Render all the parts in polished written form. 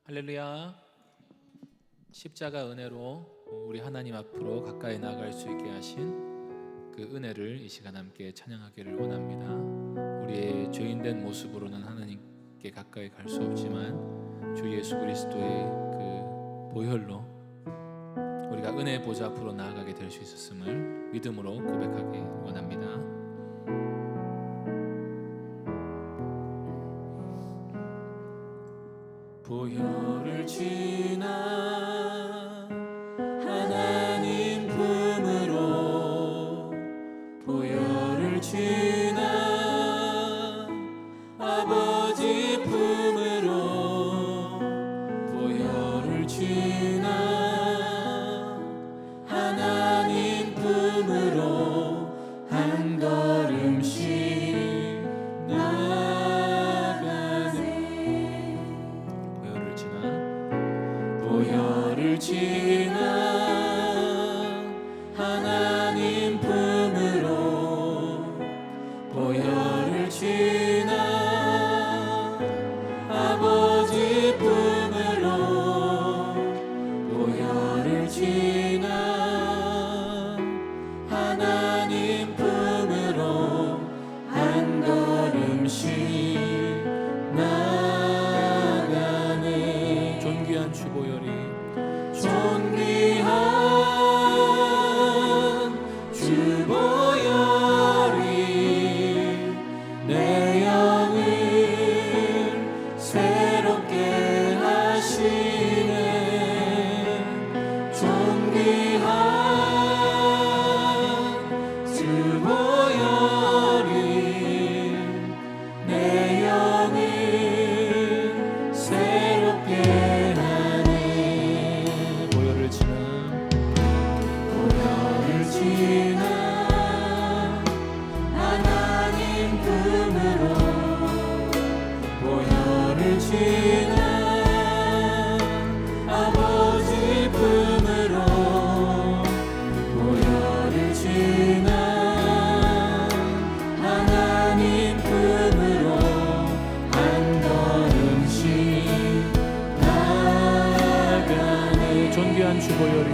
할렐루야. 십자가 은혜로 우리 하나님 앞으로 가까이 나아갈 수 있게 하신 그 은혜를 이 시간 함께 찬양하기를 원합니다. 우리의 죄인된 모습으로는 하나님께 가까이 갈 수 없지만 주 예수 그리스도의 그 보혈로 우리가 은혜의 보좌 앞으로 나아가게 될 수 있었음을 믿음으로 고백하기 원합니다. 보혈을 지나 하나님 품으로, 보혈을 지나 아버지 품으로, 보혈을 지나 하나님 품으로 한 걸음씩 보혈을 지나 하나님 품으로, 보혈을 지나 아버지 품으로, 보혈을 지나 하나님 품으로 한 걸음씩 나가네. 존귀한 주 보혈이, 존귀한 주 보혈이 내 영을 새롭게 하시네. 존귀한 주 보혈이 내 영을 새롭게 하네. 보혈을 지나 하나님 품으로, 보혈을 지나 아버지 품으로, 보혈을 지나 하나님 품으로 한 걸음씩 나가네. 존귀한 주 보혈이,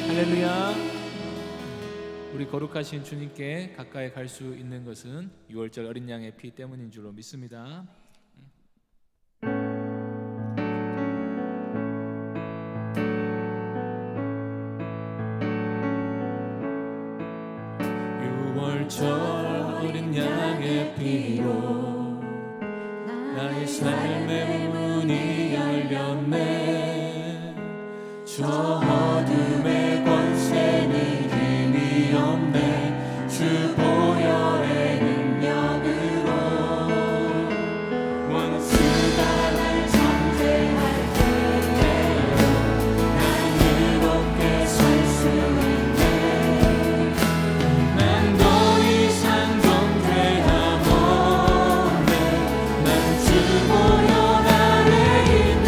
할렐루야. 우리 거룩하신 주님께 가까이 갈 수 있는 것은 6월절 어린 양의 피 때문인 줄로 믿습니다. 어린 양의 피로 나의 삶의 문이 열렸네. 저 어둠의 권세는 힘이 없네. 주 보혈의 능력으로 원수가 날 정죄할 때에요 난 의롭게 설 수 있네. 난 더 이상 정죄함 없네. 난 주 보혈 아래 있네.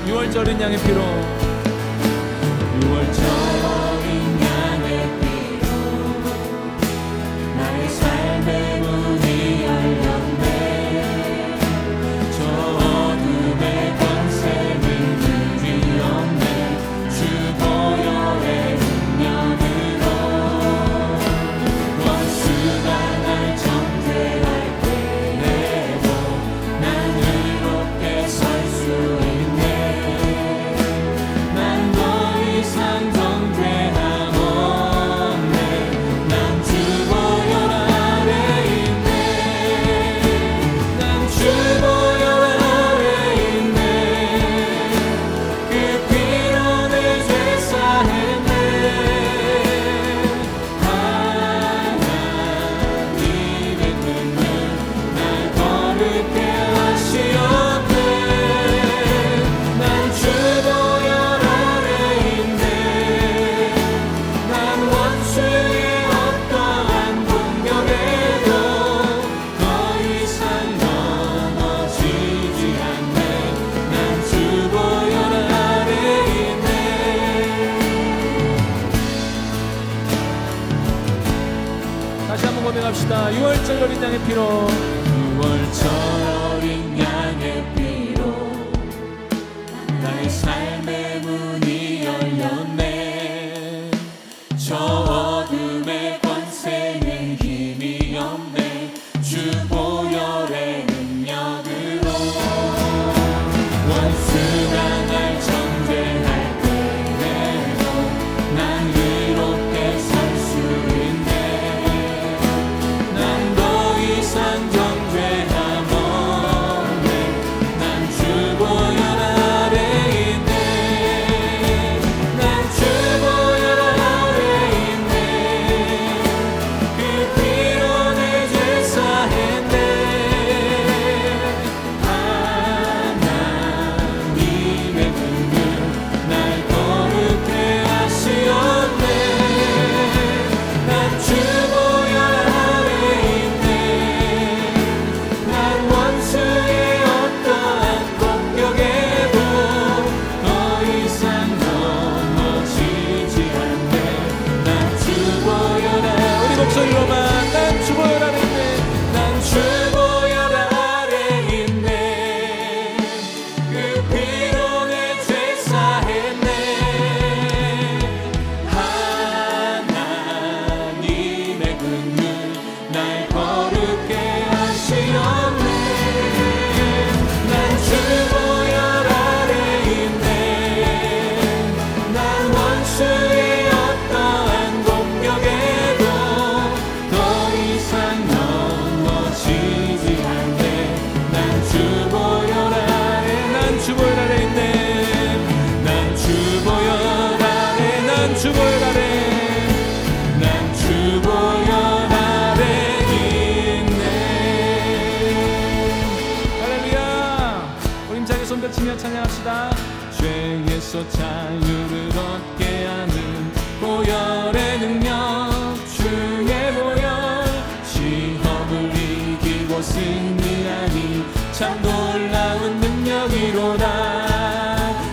6월절 어린 양의 피로 6월절 어린 양의 피로 나의 삶의 문이 열렸네. 저 어둠의 권세는 그리 없네. 주 보혈의 능력으로 원수가 날 정죄할 때에도 난 의롭게 설 수 있네. 난 더 이상 정죄함 없네. 난 주 보혈 아래 있네. 난 주 보혈 아래 있네. 그 피로 내 죄 사했네. 하나님의 눈물 날 거룩해 하시었네. 난 주 보혈 아래 있네. 난 원수의 어떠한 공격에도 더 이상 넘어지지 않네. 난 주 보혈 아래 있네. 다시 한번 고백합시다. 6월절 어린 양의 피로 6월절 어린 양의 피로 나의 삶의 문이 열렸네. 저 어둠의 권세는 힘이 없네. 주 보혈의 능력으로 원수가 날 합시다. 죄에서 자유를 얻게 하는 보혈의 능력, 주의 보혈. 시험을 이기고 승리하니 참 놀라운 능력이로다.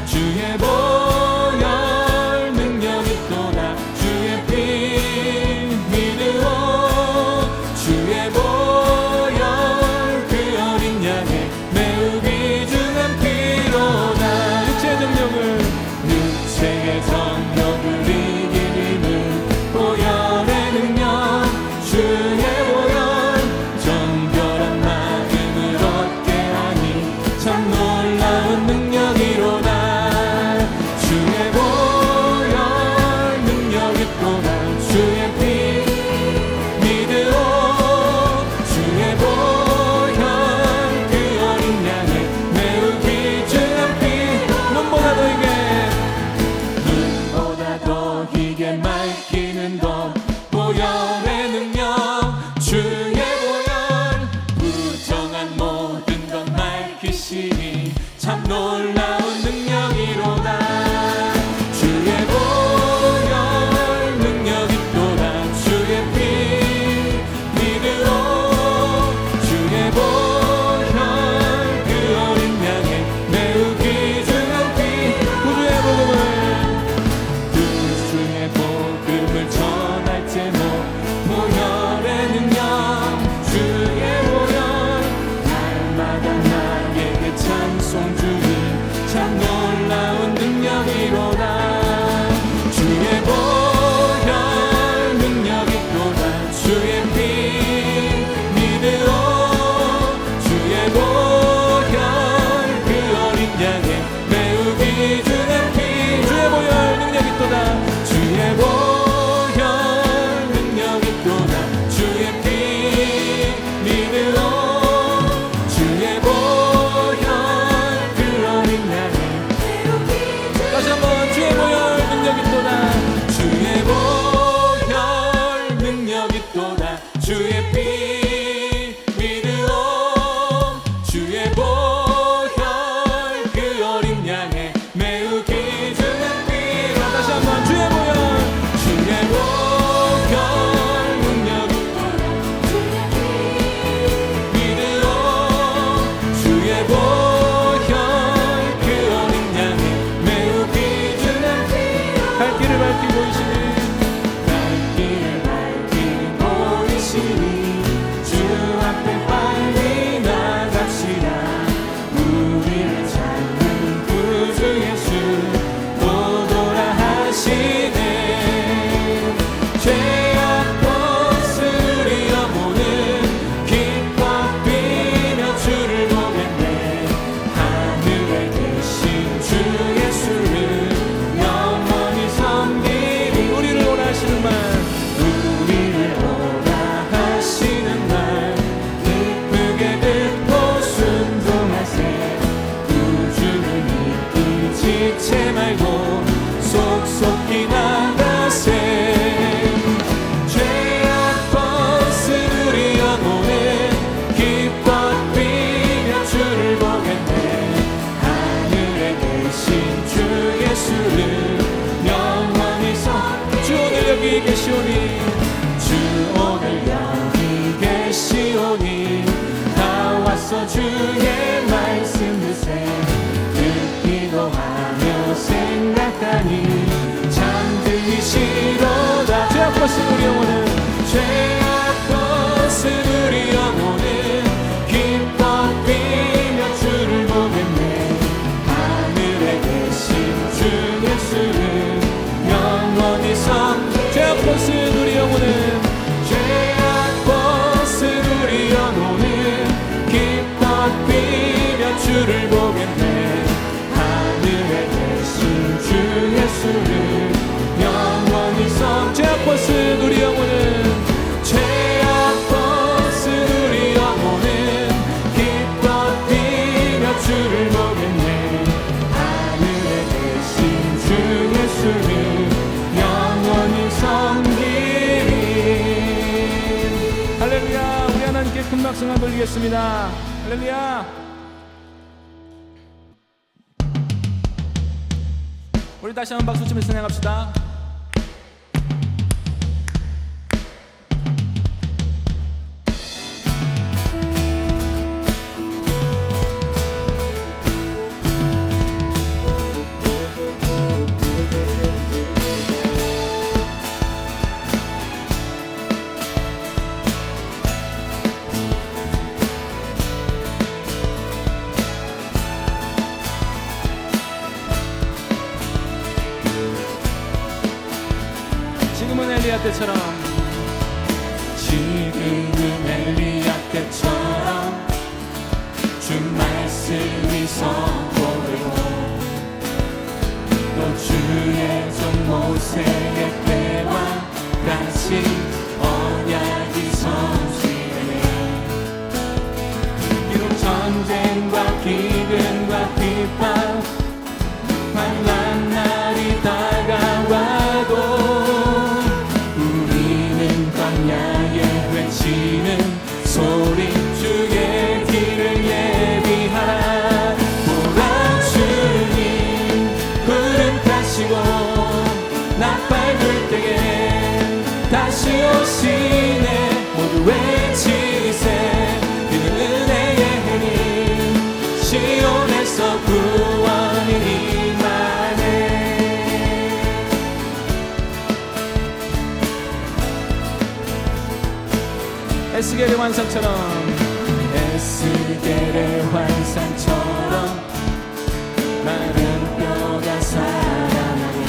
주의 보혈 능력이 있도다. 주의 피 믿으오. 주의 보혈 그 어린 양의 매우 귀중한 피로다. 육체의 정욕을 이기는 보혈의 능력, 주의 보혈. 정결한 마음을 얻게 하니 참 놀라운 능력이로다. 주의 보혈 능력 있도다. 주의 피 믿으오. 주의 보혈 그 어린 양의 매우 귀중한 피. 눈보다 더 희게 맑히는 것, 보혈의 능력, 주의 보혈. 부정한 모든 것 맑히시니 참 놀라운 능력이로다. 주의 보혈 능력 있도다. 주의 피 믿으오. 주의 보혈 그 어린 양의 매우 귀중한 피. 구주의 복음을 전할 제목, 보혈의 능력, 주의 보혈. 날마다 나에게 찬송 주니 참 놀라운 능력이로다. 주의 보혈 능력 있도다. 주의 피 믿으오. 주의 보혈 그 어린 양의 매우 귀중한 피. 주의 보혈 능력 있도다. 주의 보혈 능력 있도다. 주의 피 믿으오. 주의 보혈 그 어린 양의 다시 한번 주의 보혈 능력 있도다. 주의 보혈 능력 있도다. 주의 피 믿으오. 주의 보혈 그 어린 양의 매우 귀중한 피로. 다시 한번 주의 보혈. 주의 보혈 능력 있도다. 믿으오. 주의 보혈 그 어린 양의 매우 귀중한 피로. 갈 길을 밝히고 계시니 갈 길을 밝히고 계시니 주 앞에 빨리 나갑시다. 우리를 찾는 구주 예수 또 오도라 하시네. 죄악 벗으리 영혼은 기뻐 뛰며 주를 보겠네. 하늘에 계신 주 예수를 영원히 섬기리. 우리를 오라 하시는 말, 우리를 오라 하시는 말 기쁘게 듣고 순종하세. 구주를 믿기 지체 말고 속속히 나가세. 죄악 벗으리 영혼은 기뻐 뛰며 주를 보겠네. 하늘에 계신 주 예수를 영원히 주 오늘 여기 계시오니. 주 오늘 여기 계시오니. 다 와서 주의 말씀 듣세. 듣기도 하며 생각하니 참 들리시로다. 죄악 벗은 우리 영혼은, 죄악 벗은 우리 영혼은 기뻐 뛰며 주를 보겠네. 하늘에 계신 주 예수를 영원히 죄악 벗은 우리 영혼은, 죄악 벗은 우리 영혼은 기뻐 뛰며 주를 보겠네. 하늘에 계신 주 예수를 영원히 죄악 벗은 우리 영혼은, 죄악 벗은 우리 영혼은 기뻐 뛰며 주를 보겠네. 하늘에 계신 주 예수를 영원히 섬기리. 할렐루야. 우리 하나님께 큰 박수 한번 돌리겠습니다. 할렐루야. 우리 다시 한번 박수 치면서 찬양합시다. 지금은 엘리야 때처럼, 지금은 엘리야 때처럼 주 말씀이 선포되고 또 주의 종 모세의 때와 같이 언약이 성취되네. 비록 전쟁과 기근과 핍박 환난 날이 다가와도 외치는 소리 주의 길을 예비하라. 보라 주님 구름 타시고 나팔 불 때에 다시 오시네. 모두 외치세. 이는 은혜의 해님 시온에서 구원이 임하네. 에스겔의 환상처럼, 에스겔의 환상처럼 마른 뼈가 살아나고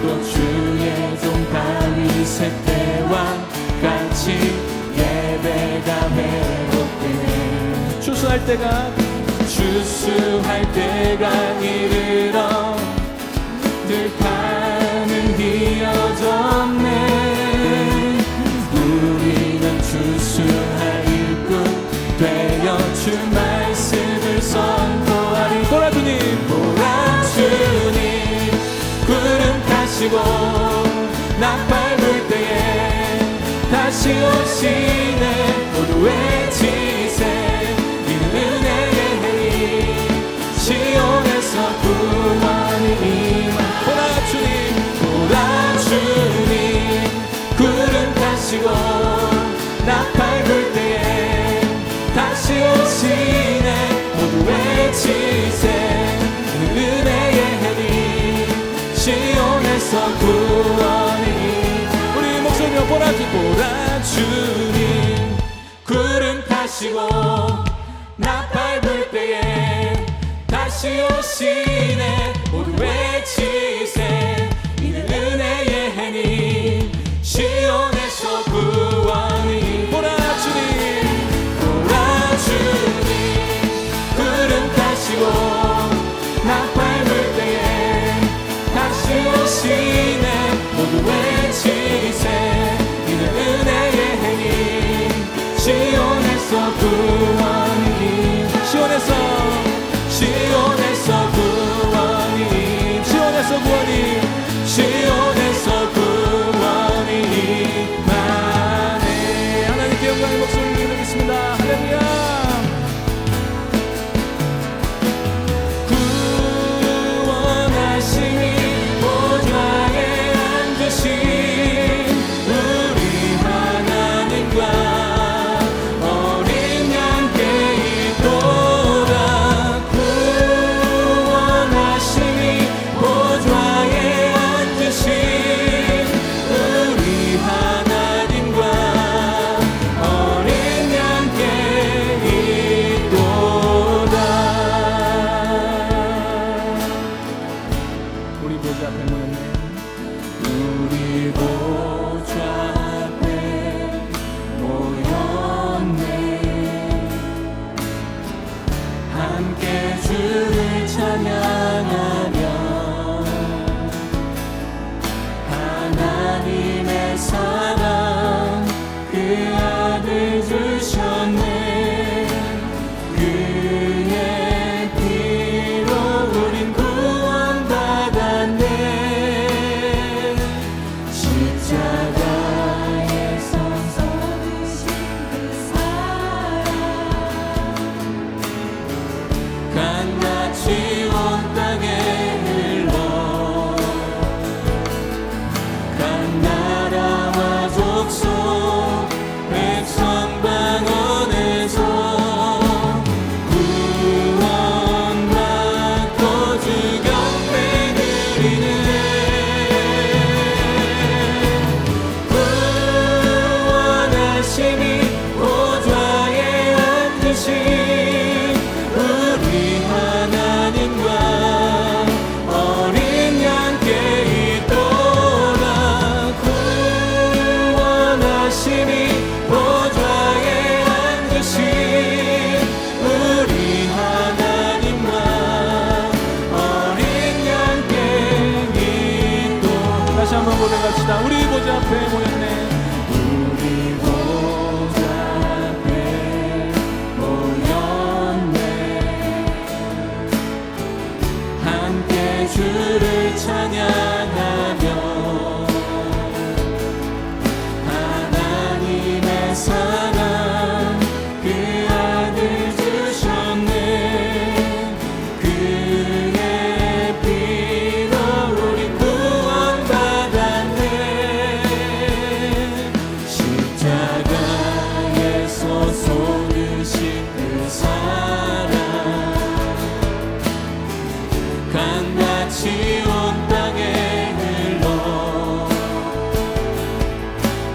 또 주의 종 다윗의 때와 같이 예배가 회복되네. 추수할 때가 이르러 들판은 휘어졌네. 우리는 추수할 일꾼 되어 주 말씀을 선포하리. 보라 주님, 보라 주님 구름 타시고 나팔 불 때에 다시 오시네. 모두 외치세. 이는 은혜의 해님 시온에서 구원이 임하. 보라 주님, 보라 주님 구름 타시고 나팔 불 때에 다시 오시네. 모두 외치세. 은혜의 해님 시온에서 구원이. 우리 목소리로 보라 주님, 보라 주님 구름 타시고 나팔 불 때에 다시 오시네. 모두 외치세. 이는 은혜의 해님 시온에서 구원이. 보라 주님, 보라 주님 구름 타시고 나팔 불 때에 다시 오시네. 모두 외치세. 이는 은혜의 해님 시온에서 구원이. 시온에서 구원이. 시온에서 구원이. 시온에서 구원이 임하네. 하나님께 영광의 목소리를 드리겠습니다. 할렐루야. 구원하심이 보좌에 보좌 앞에 모였네. 우리 보좌 앞에 모였네. 함께 주를 찬양하며 하나님의 사랑 그 아들 주셨네. 그의 피로 우리 구원받았네. 십자가에서 쏟으신 그 사랑 강같이 온 땅에 흘러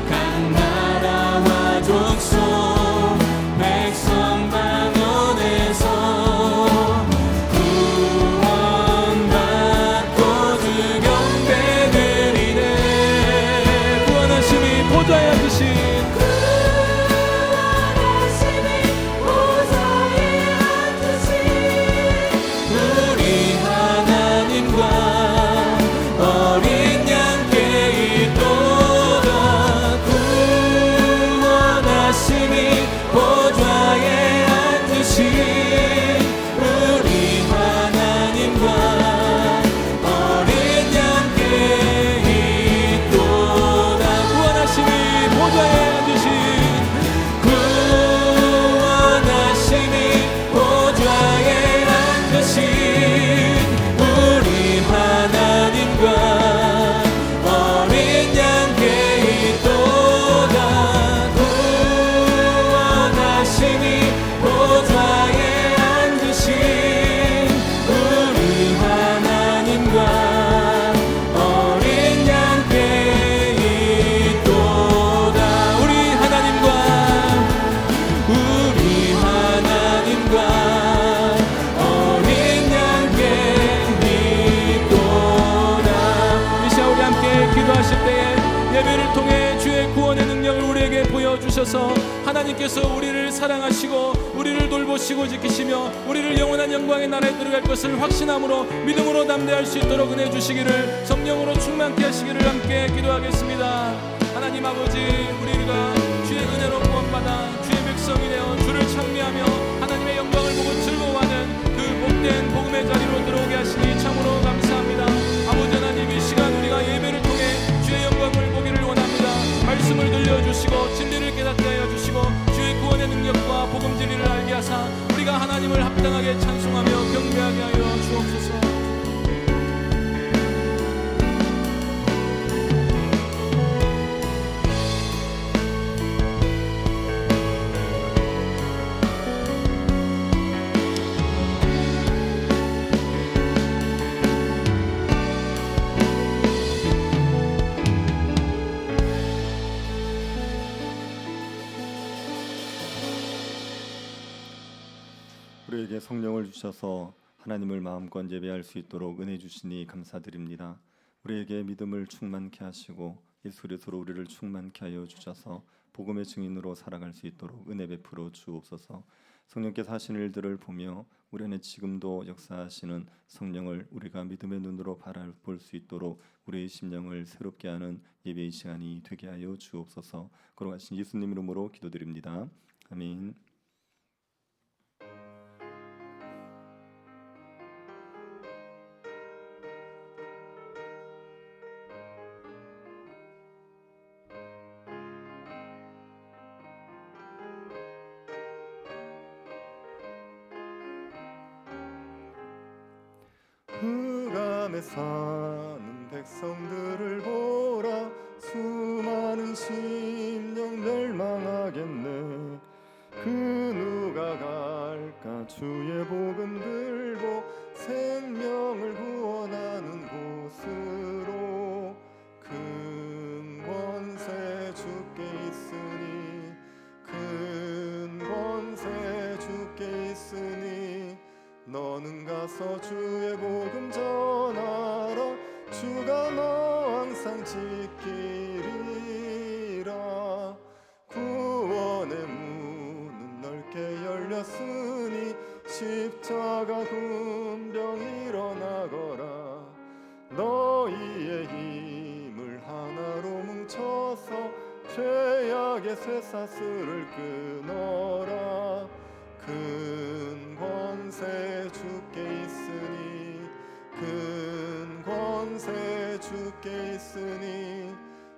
각 나라와 족속 백성 방언에서 구원받고 주 경배 드리네. 구원하심이 보좌에 앉으신 우리 하나님과 어린 양께 있도다. 구원하심이 보좌에 앉으신 우리 하나님과 어린 양께 있도다. 구원하심이 보좌에 앉으신 구원하심이 보좌에 앉으신 우리 하나님과 어린 양께 있도다. 구원하심이 보좌에 앉으신 우리 하나님과 어린 양께 있도다. 우리 하나님과 우리 하나님과 어린 양께 있도다. 이 시간 우리 함께 기도하실 때에 예배를 통해 주의 구원의 능력을 우리에게 보여주셔서 하나님께서 우리를 사랑하시고 우리를 돌보시고 지키시며 우리를 영원한 영광의 나라에 들어갈 것을 확신함으로 믿음으로 담대할 수 있도록 은혜 주시기를 성령으로 충만케 하시기를 함께 기도하겠습니다. 하나님 아버지, 우리가 주의 은혜로 구원받아 주의 백성이 되어 주를 찬미하며 하나님의 영광을 보고 즐거워하는 그 복된 복음의 자리로 들어오게 하시니 참으로 감사합니다. 아버지 하나님, 이 시간 우리가 예배를 통해 주의 영광을 보기를 원합니다. 말씀을 들려주시고 진리를 깨닫게 하여 주시고 주의 구원의 능력과 복음 진리를 알게 하사 우리가 하나님을 합당하게 찬송하며 경배하게 하여 주옵소서. 우리에게 성령을 주셔서 하나님을 마음껏 예배할 수 있도록 은혜 주시니 감사드립니다. 우리에게 믿음을 충만케 하시고 예수 그리스도로 우리를 충만케 하여 주셔서 복음의 증인으로 살아갈 수 있도록 은혜 베풀어 주옵소서. 성령께서 하신 일들을 보며 우리 안에 지금도 역사하시는 성령을 우리가 믿음의 눈으로 바라볼 수 있도록 우리의 심령을 새롭게 하는 예배의 시간이 되게 하여 주옵소서. 걸어가신 예수님 이름으로 기도드립니다. 아멘. 흑암에 사는 백성들을 보라. 수많은 심령 멸망하겠네. 그 누가 갈까? 주의 복음 들고 생명을 구원하는 곳으로. 큰 권세 주께 있으니, 큰 권세 주께 있으니, 너는 가서 주의 복음 전하라. 주가 너 항상 지키리라. 구원의 문은 넓게 열렸으니 십자가 군병 일어나거라. 너희의 힘을 하나로 뭉쳐 악의 쇠사슬을 끊어라. 큰 권세 주께 있으니 큰 권세 주께 있으니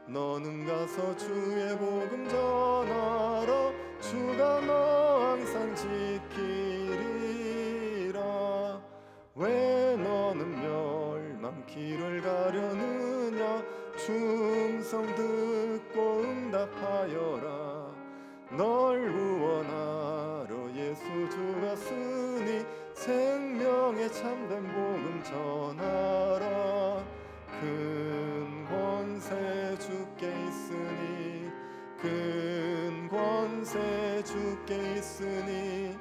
너는 가서 주의 복음 전하라. 주가 너 항상 지키리라. 왜 너는 멸망길을 가려느냐. 충성 듣고 응답하여라. 널 구원하러 예수 주가 쓰니 생명의 참된 복음 전하라. 큰 권세 주께 있으니 큰 권세 주께 있으니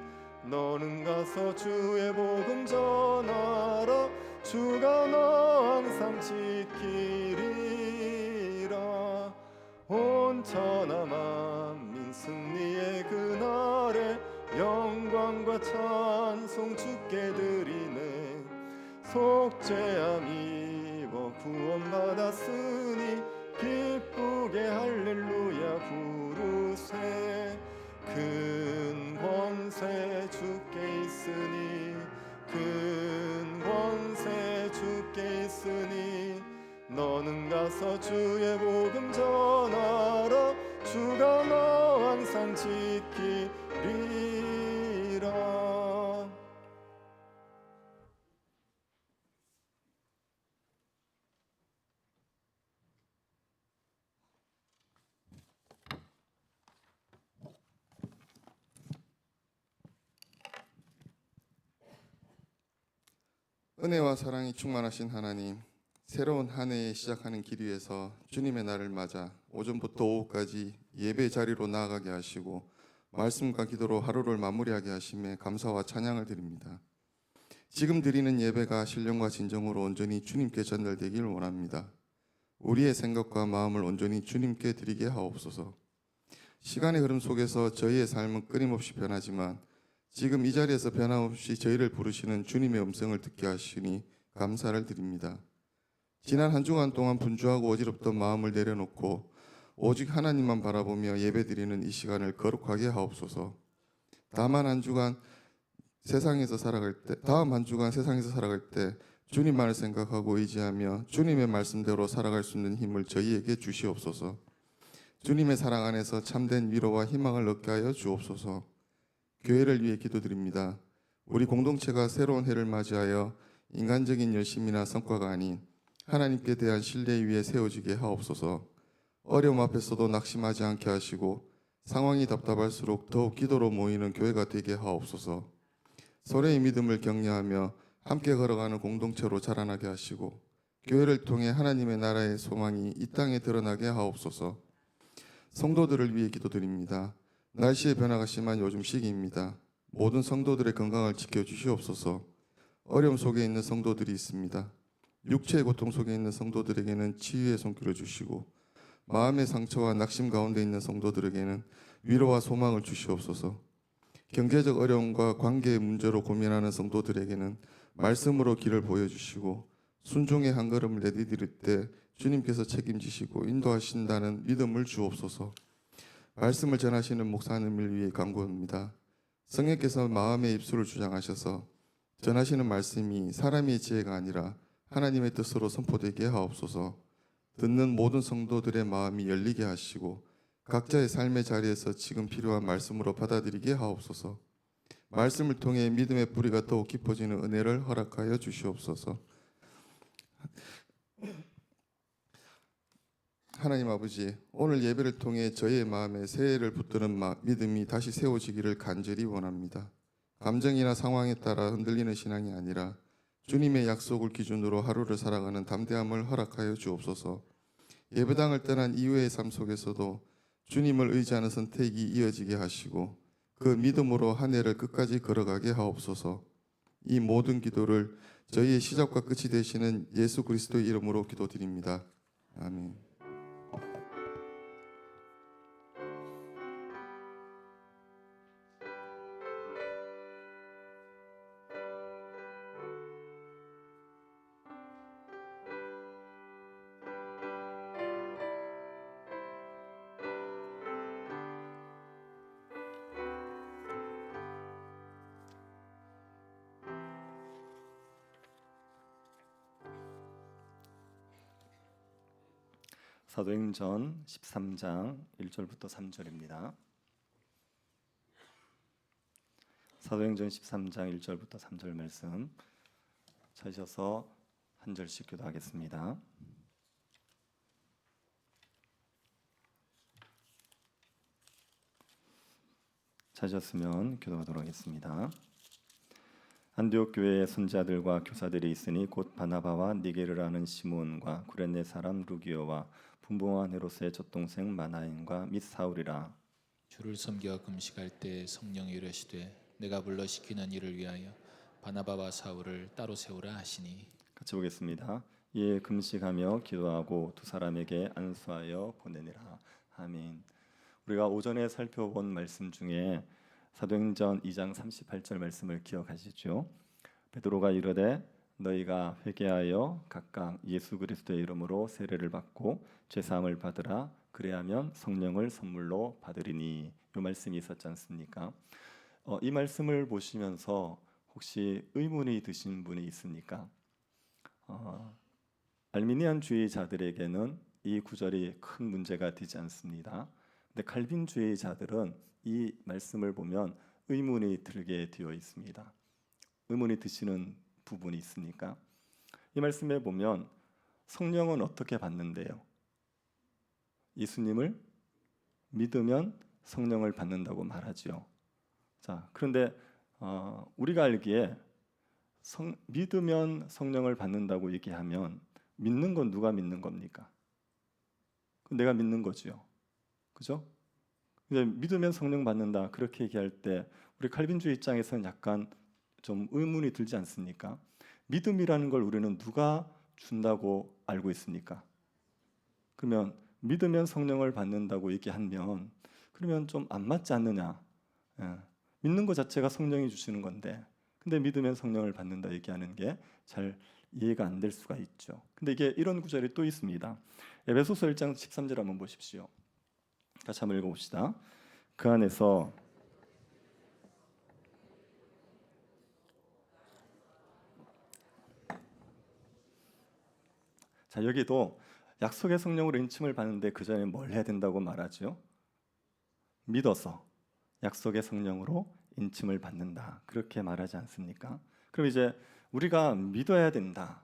너는 가서 주의 복음 전하라. 주가 너 항상 지키리라. 온 천하 만민 승리의 그날에 영광과 찬송 주께 드리네. 속죄함 입어 구원받았으니 기쁘게 할렐루야 부르세. 큰 권세 주께 있으니 큰 권세 주께 있으니 너는 가서 주의 복음 전하라. 주가 너 항상 지키리라. 은혜와 사랑이 충만하신 하나님, 새로운 한 해에 시작하는 길 위에서 주님의 날을 맞아 오전부터 오후까지 예배 자리로 나아가게 하시고 말씀과 기도로 하루를 마무리하게 하심에 감사와 찬양을 드립니다. 지금 드리는 예배가 신령과 진정으로 온전히 주님께 전달되기를 원합니다. 우리의 생각과 마음을 온전히 주님께 드리게 하옵소서. 시간의 흐름 속에서 저희의 삶은 끊임없이 변하지만 지금 이 자리에서 변함없이 저희를 부르시는 주님의 음성을 듣게 하시니 감사를 드립니다. 지난 한 주간 동안 분주하고 어지럽던 마음을 내려놓고 오직 하나님만 바라보며 예배드리는 이 시간을 거룩하게 하옵소서. 다음 한 주간 세상에서 살아갈 때 주님만을 생각하고 의지하며 주님의 말씀대로 살아갈 수 있는 힘을 저희에게 주시옵소서. 주님의 사랑 안에서 참된 위로와 희망을 얻게 하여 주옵소서. 교회를 위해 기도드립니다. 우리 공동체가 새로운 해를 맞이하여 인간적인 열심이나 성과가 아닌 하나님께 대한 신뢰 위에 세워지게 하옵소서. 어려움 앞에서도 낙심하지 않게 하시고 상황이 답답할수록 더욱 기도로 모이는 교회가 되게 하옵소서. 서로의 믿음을 격려하며 함께 걸어가는 공동체로 자라나게 하시고 교회를 통해 하나님의 나라의 소망이 이 땅에 드러나게 하옵소서. 성도들을 위해 기도드립니다. 날씨의 변화가 심한 요즘 시기입니다. 모든 성도들의 건강을 지켜주시옵소서. 어려움 속에 있는 성도들이 있습니다. 육체의 고통 속에 있는 성도들에게는 치유의 손길을 주시고 마음의 상처와 낙심 가운데 있는 성도들에게는 위로와 소망을 주시옵소서. 경제적 어려움과 관계의 문제로 고민하는 성도들에게는 말씀으로 길을 보여주시고 순종의 한 걸음을 내디딜 때 주님께서 책임지시고 인도하신다는 믿음을 주옵소서. 말씀을 전하시는 목사님을 위해 간구합니다. 성령께서 마음의 입술을 주장하셔서 전하시는 말씀이 사람의 지혜가 아니라 하나님의 뜻으로 선포되게 하옵소서. 듣는 모든 성도들의 마음이 열리게 하시고 각자의 삶의 자리에서 지금 필요한 말씀으로 받아들이게 하옵소서. 말씀을 통해 믿음의 뿌리가 더욱 깊어지는 은혜를 허락하여 주시옵소서. 하나님 아버지, 오늘 예배를 통해 저희의 마음에 새해를 붙드는 믿음이 다시 세워지기를 간절히 원합니다. 감정이나 상황에 따라 흔들리는 신앙이 아니라 주님의 약속을 기준으로 하루를 살아가는 담대함을 허락하여 주옵소서. 예배당을 떠난 이후의 삶 속에서도 주님을 의지하는 선택이 이어지게 하시고 그 믿음으로 한 해를 끝까지 걸어가게 하옵소서. 이 모든 기도를 저희의 시작과 끝이 되시는 예수 그리스도의 이름으로 기도드립니다. 아멘. 사도행전 13장 1절부터 3절입니다. 사도행전 13장 1절부터 3절 말씀 찾으셔서 한 절씩 교도하겠습니다. 찾으셨으면 교도하도록 하겠습니다. 안디옥 교회에 선지자들과 교사들이 있으니 곧 바나바와 니게르를 아는 시몬과 구레네 사람 루기오와 분봉한 헤롯의 젖동생 마나엔과 및 사울이라. 주를 섬겨 금식할 때 성령이 이르시되 내가 불러 시키는 일을 위하여 바나바와 사울을 따로 세우라 하시니. 같이 보겠습니다. 이에 금식하며 기도하고 두 사람에게 안수하여 보내니라. 아멘. 우리가 오전에 살펴본 말씀 중에 사도행전 2장 38절 말씀을 기억하시죠? 베드로가 이르되 너희가 회개하여 각각 예수 그리스도의 이름으로 세례를 받고 죄 사함을 받으라. 그래야면 성령을 선물로 받으리니. 이 말씀이 있었지 않습니까? 이 말씀을 보시면서 혹시 의문이 드신 분이 있습니까? 알미니안주의자들에게는 이 구절이 큰 문제가 되지 않습니다. 근데 칼빈주의자들은 이 말씀을 보면 의문이 들게 되어 있습니다. 의문이 드시는 부분이 있습니까? 이 말씀에 보면 성령은 어떻게 받는데요? 예수님을 믿으면 성령을 받는다고 말하죠. 자, 그런데 우리가 알기에 믿으면 성령을 받는다고 얘기하면 믿는 건 누가 믿는 겁니까? 내가 믿는 거지요. 그죠? 이제 믿으면 성령 받는다 그렇게 얘기할 때 우리 칼빈주의 입장에서는 약간 좀 의문이 들지 않습니까? 믿음이라는 걸 우리는 누가 준다고 알고 있습니까? 그러면 믿으면 성령을 받는다고 얘기하면 그러면 좀 안 맞지 않느냐? 믿는 것 자체가 성령이 주시는 건데 근데 믿으면 성령을 받는다 얘기하는 게 잘 이해가 안 될 수가 있죠. 근데 이게 이런 구절이 또 있습니다. 에베소서 1장 13절 한번 보십시오. 같이 한번 읽어봅시다. 그 안에서 자 여기도 약속의 성령으로 인침을 받는데 그 전에 뭘 해야 된다고 말하죠? 믿어서 약속의 성령으로 인침을 받는다 그렇게 말하지 않습니까? 그럼 이제 우리가 믿어야 된다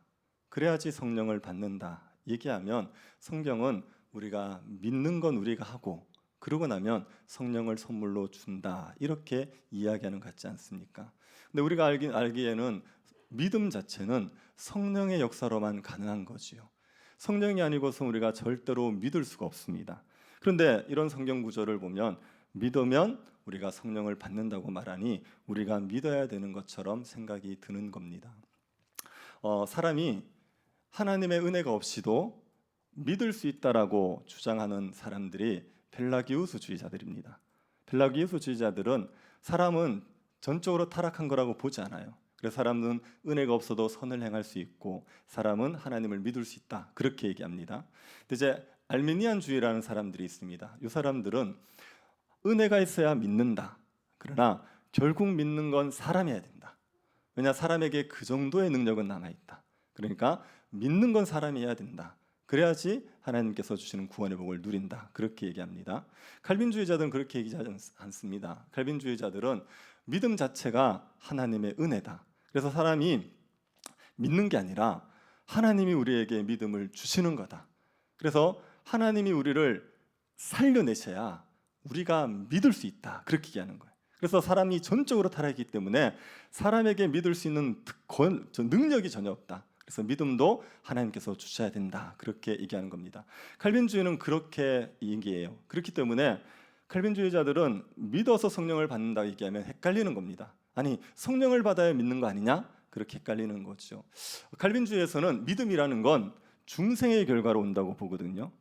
그래야지 성령을 받는다 얘기하면 성경은 우리가 믿는 건 우리가 하고 그러고 나면 성령을 선물로 준다 이렇게 이야기하는 것 같지 않습니까? 근데 우리가 알기에는 믿음 자체는 성령의 역사로만 가능한 거지요. 성령이 아니고서 우리가 절대로 믿을 수가 없습니다. 그런데 이런 성경 구절을 보면 믿으면 우리가 성령을 받는다고 말하니 우리가 믿어야 되는 것처럼 생각이 드는 겁니다. 사람이 하나님의 은혜가 없이도 믿을 수 있다라고 주장하는 사람들이 펠라기우스주의자들입니다. 펠라기우스주의자들은 사람은 전적으로 타락한 거라고 보지 않아요. 그래서 사람은 은혜가 없어도 선을 행할 수 있고 사람은 하나님을 믿을 수 있다 그렇게 얘기합니다. 근데 이제 알미니안주의라는 사람들이 있습니다. 이 사람들은 은혜가 있어야 믿는다. 그러나 결국 믿는 건 사람이 해야 된다. 왜냐 사람에게 그 정도의 능력은 남아있다. 그러니까 믿는 건 사람이 해야 된다. 그래야지 하나님께서 주시는 구원의 복을 누린다. 그렇게 얘기합니다. 칼빈주의자들은 그렇게 얘기하지 않습니다. 칼빈주의자들은 믿음 자체가 하나님의 은혜다. 그래서 사람이 믿는 게 아니라 하나님이 우리에게 믿음을 주시는 거다. 그래서 하나님이 우리를 살려내셔야 우리가 믿을 수 있다. 그렇게 얘기하는 거예요. 그래서 사람이 전적으로 타락했기 때문에 사람에게 믿을 수 있는 능력이 전혀 없다. 그래서 믿음도 하나님께서 주셔야 된다. 그렇게 얘기하는 겁니다. 칼빈주의는 그렇게 얘기해요. 그렇기 때문에 칼빈주의자들은 믿어서 성령을 받는다 얘기하면 헷갈리는 겁니다. 아니 성령을 받아야 믿는 거 아니냐? 그렇게 헷갈리는 거죠. 칼빈주의에서는 믿음이라는 건 중생의 결과로 온다고 보거든요.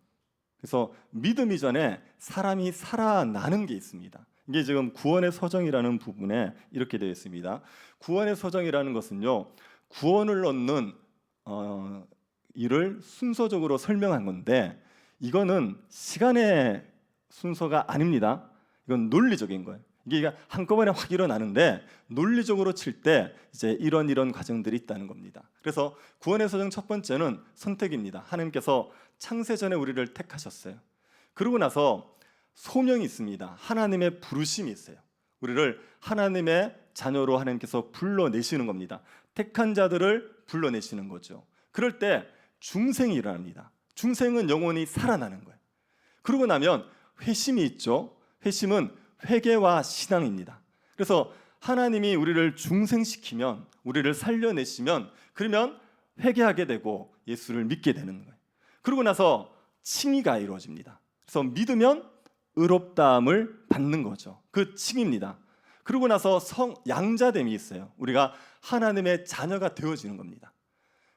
그래서 믿음 이전에 사람이 살아나는 게 있습니다. 이게 지금 구원의 서정이라는 부분에 이렇게 되어 있습니다. 구원의 서정이라는 것은요, 구원을 얻는 일을 순서적으로 설명한 건데 이거는 시간의 순서가 아닙니다. 이건 논리적인 거예요. 이게 한꺼번에 확 일어나는데 논리적으로 칠 때 이제 이런 과정들이 있다는 겁니다. 그래서 구원의 소정 첫 번째는 선택입니다. 하나님께서 창세 전에 우리를 택하셨어요. 그러고 나서 소명이 있습니다. 하나님의 부르심이 있어요. 우리를 하나님의 자녀로 하나님께서 불러내시는 겁니다. 택한 자들을 불러내시는 거죠. 그럴 때 중생이 일어납니다. 중생은 영원히 살아나는 거예요. 그러고 나면 회심이 있죠. 회심은 회개와 신앙입니다. 그래서 하나님이 우리를 중생시키면, 우리를 살려내시면, 그러면 회개하게 되고 예수를 믿게 되는 거예요. 그러고 나서 칭의가 이루어집니다. 그래서 믿으면 의롭다함을 받는 거죠. 그 칭의입니다. 그러고 나서 양자됨이 있어요. 우리가 하나님의 자녀가 되어지는 겁니다.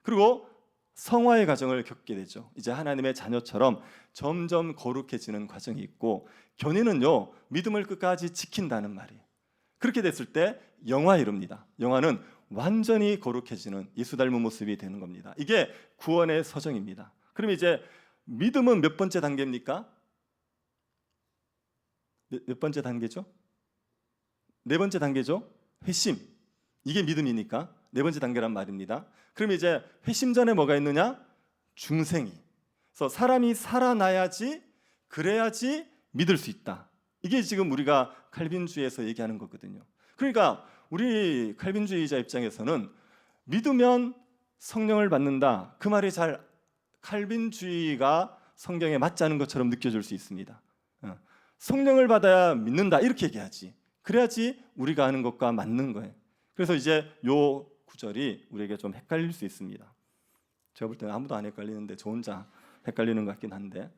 그리고 성화의 과정을 겪게 되죠. 이제 하나님의 자녀처럼 점점 거룩해지는 과정이 있고, 견인은요, 믿음을 끝까지 지킨다는 말이에요. 그렇게 됐을 때 영화에 이릅니다. 영화는 완전히 거룩해지는 예수 닮은 모습이 되는 겁니다. 이게 구원의 서정입니다. 그럼 이제 믿음은 몇 번째 단계입니까? 몇 번째 단계죠? 네 번째 단계죠? 회심. 이게 믿음이니까 네 번째 단계란 말입니다. 그럼 이제 회심 전에 뭐가 있느냐? 중생이. 그래서 사람이 살아나야지, 그래야지 믿을 수 있다. 이게 지금 우리가 칼빈주의에서 얘기하는 거거든요. 그러니까 우리 칼빈주의자 입장에서는 믿으면 성령을 받는다, 그 말이 잘 칼빈주의가 성경에 맞지 않은 것처럼 느껴질 수 있습니다. 성령을 받아야 믿는다 이렇게 얘기하지, 그래야지 우리가 아는 것과 맞는 거예요. 그래서 이제 요 구절이 우리에게 좀 헷갈릴 수 있습니다. 제가 볼 때는 아무도 안 헷갈리는데 저 혼자 헷갈리는 것 같긴 한데,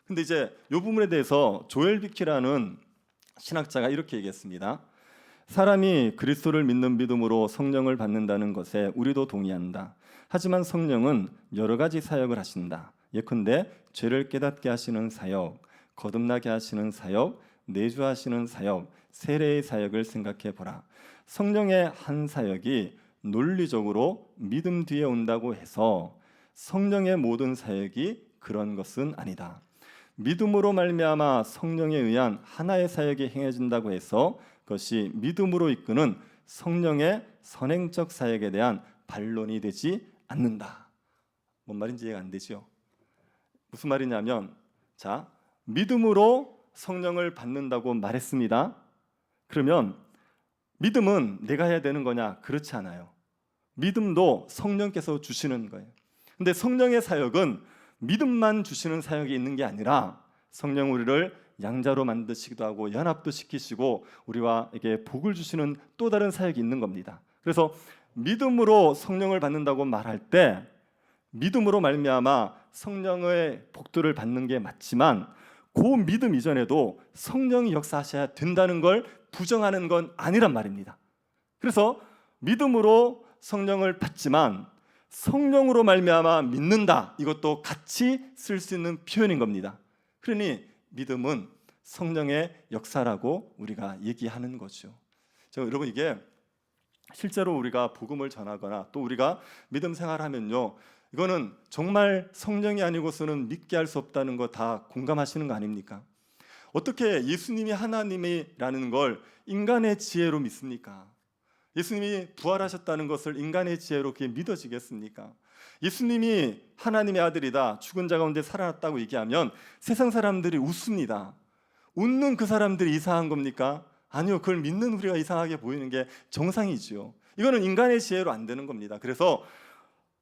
근데 이제 요 부분에 대해서 조엘 비키라는 신학자가 이렇게 얘기했습니다. 사람이 그리스도를 믿는 믿음으로 성령을 받는다는 것에 우리도 동의한다. 하지만 성령은 여러 가지 사역을 하신다. 예컨대 죄를 깨닫게 하시는 사역, 거듭나게 하시는 사역, 내주하시는 사역, 세례의 사역을 생각해 보라. 성령의 한 사역이 논리적으로 믿음 뒤에 온다고 해서 성령의 모든 사역이 그런 것은 아니다. 믿음으로 말미암아 성령에 의한 하나의 사역이 행해진다고 해서 그것이 믿음으로 이끄는 성령의 선행적 사역에 대한 반론이 되지 않는다. 뭔 말인지 이해가 안 되죠? 무슨 말이냐면, 자, 믿음으로 성령을 받는다고 말했습니다. 그러면 믿음은 내가 해야 되는 거냐? 그렇지 않아요. 믿음도 성령께서 주시는 거예요. 근데 성령의 사역은 믿음만 주시는 사역이 있는 게 아니라 성령 우리를 양자로 만드시기도 하고 연합도 시키시고 우리와 이게 복을 주시는 또 다른 사역이 있는 겁니다. 그래서 믿음으로 성령을 받는다고 말할 때 믿음으로 말미암아 성령의 복들을 받는 게 맞지만 그 믿음 이전에도 성령이 역사하셔야 된다는 걸 부정하는 건 아니란 말입니다. 그래서 믿음으로 성령을 받지만 성령으로 말미암아 믿는다, 이것도 같이 쓸 수 있는 표현인 겁니다. 그러니 믿음은 성령의 역사라고 우리가 얘기하는 거죠. 여러분, 이게 실제로 우리가 복음을 전하거나 또 우리가 믿음 생활하면요, 이거는 정말 성령이 아니고서는 믿게 할 수 없다는 거 다 공감하시는 거 아닙니까? 어떻게 예수님이 하나님이라는 걸 인간의 지혜로 믿습니까? 예수님이 부활하셨다는 것을 인간의 지혜로 그게 믿어지겠습니까? 예수님이 하나님의 아들이다, 죽은 자 가운데 살아났다고 얘기하면 세상 사람들이 웃습니다. 웃는 그 사람들이 이상한 겁니까? 아니요, 그걸 믿는 우리가 이상하게 보이는 게 정상이지요. 이거는 인간의 지혜로 안 되는 겁니다. 그래서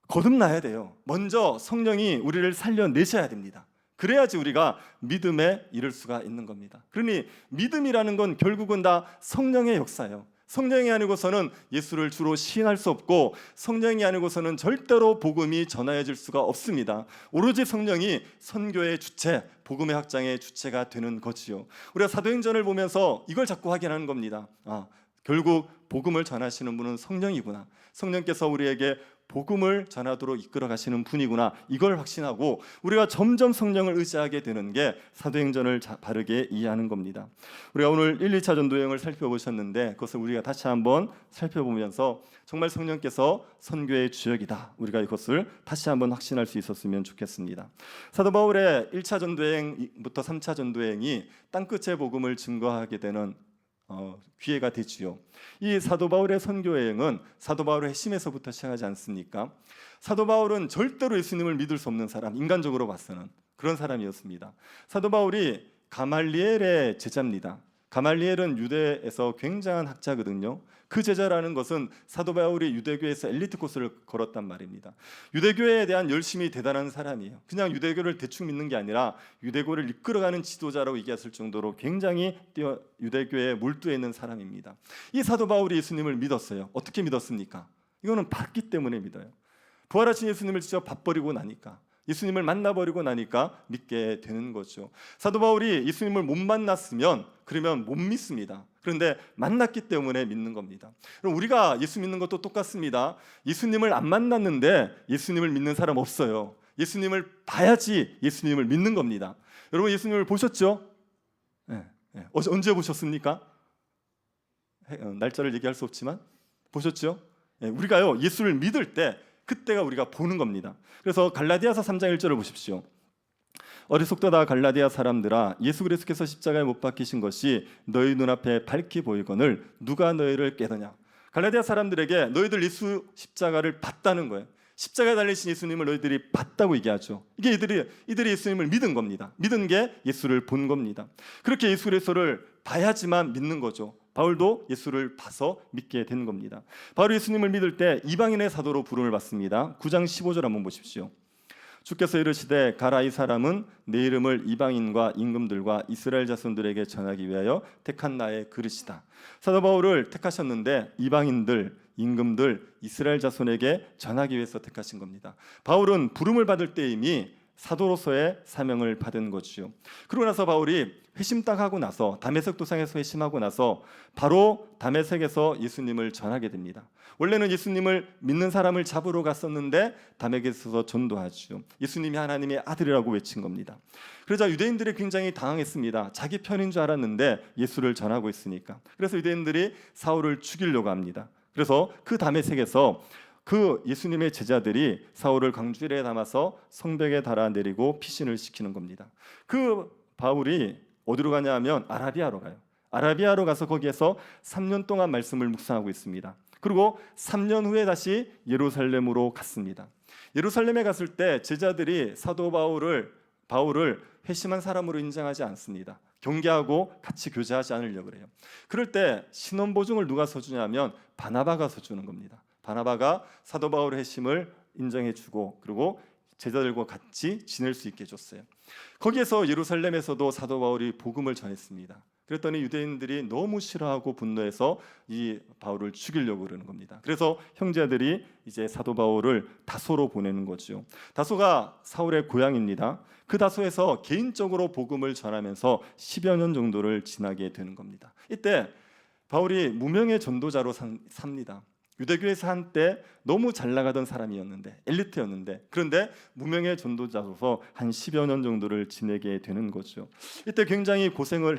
거듭나야 돼요. 먼저 성령이 우리를 살려내셔야 됩니다. 그래야지 우리가 믿음에 이를 수가 있는 겁니다. 그러니 믿음이라는 건 결국은 다 성령의 역사예요. 성령이 아니고서는 예수를 주로 시인할 수 없고 성령이 아니고서는 절대로 복음이 전하여질 수가 없습니다. 오로지 성령이 선교의 주체, 복음의 확장의 주체가 되는 거지요. 우리가 사도행전을 보면서 이걸 자꾸 확인하는 겁니다. 결국 복음을 전하시는 분은 성령이구나. 성령께서 우리에게 복음을 전하도록 이끌어 가시는 분이구나. 이걸 확신하고 우리가 점점 성령을 의지하게 되는 게 사도행전을 바르게 이해하는 겁니다. 우리가 오늘 1, 2차 전도 여행을 살펴보셨는데 그것을 우리가 다시 한번 살펴보면서 정말 성령께서 선교의 주역이다, 우리가 이것을 다시 한번 확신할 수 있었으면 좋겠습니다. 사도 바울의 1차 전도 여행부터 3차 전도 여행이 땅끝의 복음을 증거하게 되는 기회가 되지요. 이 사도 바울의 선교 여행은 사도 바울의 핵심에서부터 시작하지 않습니까? 사도 바울은 절대로 예수님을 믿을 수 없는 사람, 인간적으로 봐서는 그런 사람이었습니다. 사도 바울이 가말리엘의 제자입니다. 가말리엘은 유대에서 굉장한 학자거든요. 그 제자라는 것은 사도 바울이 유대교에서 엘리트 코스를 걸었단 말입니다. 유대교에 대한 열심이 대단한 사람이에요. 그냥 유대교를 대충 믿는 게 아니라 유대교를 이끌어가는 지도자라고 얘기했을 정도로 굉장히 유대교에 몰두해 있는 사람입니다. 이 사도 바울이 예수님을 믿었어요. 어떻게 믿었습니까? 이거는 봤기 때문에 믿어요. 부활하신 예수님을 직접 봐버리고 나니까, 예수님을 만나버리고 나니까 믿게 되는 거죠. 사도 바울이 예수님을 못 만났으면 그러면 못 믿습니다. 그런데 만났기 때문에 믿는 겁니다. 그럼 우리가 예수 믿는 것도 똑같습니다. 예수님을 안 만났는데 예수님을 믿는 사람 없어요. 예수님을 봐야지 예수님을 믿는 겁니다. 여러분 예수님을 보셨죠? 네. 언제 보셨습니까? 날짜를 얘기할 수 없지만 보셨죠? 우리가요 예수를 믿을 때 그때가 우리가 보는 겁니다. 그래서 갈라디아서 3장 1절을 보십시오. 어리석도다 갈라디아 사람들아, 예수 그리스도께서 십자가에 못 박히신 것이 너희 눈앞에 밝히 보이거늘 누가 너희를 깨더냐. 갈라디아 사람들에게 너희들 예수 십자가를 봤다는 거예요. 십자가에 달리신 예수님을 너희들이 봤다고 얘기하죠. 이게 이들이 예수님을 믿은 겁니다. 믿은 게 예수를 본 겁니다. 그렇게 예수 그리스도를 봐야지만 믿는 거죠. 바울도 예수를 봐서 믿게 된 겁니다. 바울이 예수님을 믿을 때 이방인의 사도로 부름을 받습니다. 9장 15절 한번 보십시오. 주께서 이르시되 가라, 이 사람은 내 이름을 이방인과 임금들과 이스라엘 자손들에게 전하기 위하여 택한 나의 그릇이다. 사도 바울을 택하셨는데 이방인들, 임금들, 이스라엘 자손에게 전하기 위해서 택하신 겁니다. 바울은 부름을 받을 때 이미 사도로서의 사명을 받은 것이요. 그러고 나서 바울이 회심 딱 하고 나서 다메섹 도상에서 회심하고 나서 바로 다메섹에서 예수님을 전하게 됩니다. 원래는 예수님을 믿는 사람을 잡으러 갔었는데 다메섹에서 전도하죠. 예수님이 하나님의 아들이라고 외친 겁니다. 그러자 유대인들이 굉장히 당황했습니다. 자기 편인 줄 알았는데 예수를 전하고 있으니까. 그래서 유대인들이 사울을 죽이려고 합니다. 그래서 그 다메섹에서 그 예수님의 제자들이 사울을 강줄에 담아서 성벽에 달아 내리고 피신을 시키는 겁니다. 그 바울이 어디로 가냐 하면 아라비아로 가요. 아라비아로 가서 거기에서 3년 동안 말씀을 묵상하고 있습니다. 그리고 3년 후에 다시 예루살렘으로 갔습니다. 예루살렘에 갔을 때 제자들이 사도 바울을 회심한 사람으로 인정하지 않습니다. 경계하고 같이 교제하지 않으려고 그래요. 그럴 때 신원 보증을 누가 서주냐면 바나바가 서주는 겁니다. 바나바가 사도 바울의 회심을 인정해주고 그리고 제자들과 같이 지낼 수 있게 해줬어요. 거기에서 예루살렘에서도 사도 바울이 복음을 전했습니다. 그랬더니 유대인들이 너무 싫어하고 분노해서 이 바울을 죽이려고 그러는 겁니다. 그래서 형제들이 이제 사도 바울을 다소로 보내는 거죠. 다소가 사울의 고향입니다. 그 다소에서 개인적으로 복음을 전하면서 10여 년 정도를 지나게 되는 겁니다. 이때 바울이 무명의 전도자로 삽니다. 유대교에서 한때 너무 잘 나가던 사람이었는데 엘리트였는데 그런데 무명의 전도자로서 한 10여 년 정도를 지내게 되는 거죠. 이때 굉장히 고생을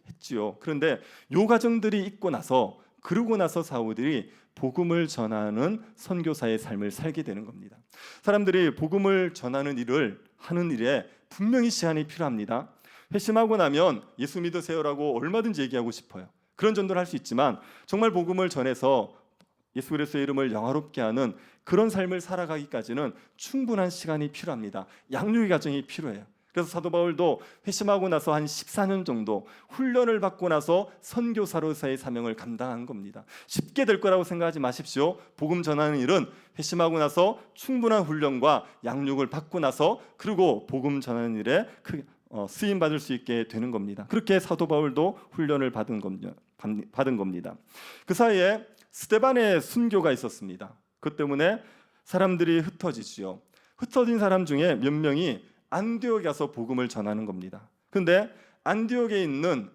했지요. 그런데 요 과정들이 있고 나서 그러고 나서 사울들이 복음을 전하는 선교사의 삶을 살게 되는 겁니다. 사람들이 복음을 전하는 일을 하는 일에 분명히 시간이 필요합니다. 회심하고 나면 예수 믿으세요라고 얼마든지 얘기하고 싶어요. 그런 전도를 할 수 있지만 정말 복음을 전해서 예수 그리스도의 이름을 영화롭게 하는 그런 삶을 살아가기까지는 충분한 시간이 필요합니다. 양육의 과정이 필요해요. 그래서 사도 바울도 회심하고 나서 한 14년 정도 훈련을 받고 나서 선교사로서의 사명을 감당한 겁니다. 쉽게 될 거라고 생각하지 마십시오. 복음 전하는 일은 회심하고 나서 충분한 훈련과 양육을 받고 나서 그리고 복음 전하는 일에 쓰임 받을 수 있게 되는 겁니다. 그렇게 사도 바울도 훈련을 받은 겁니다. 그 사이에 스데반의 순교가 있었습니다. 그 때문에 사람들이 흩어지지요. 흩어진 사람 중에 몇 명이 안디옥에 가서 복음을 전하는 겁니다. 그런데 안디옥에 있는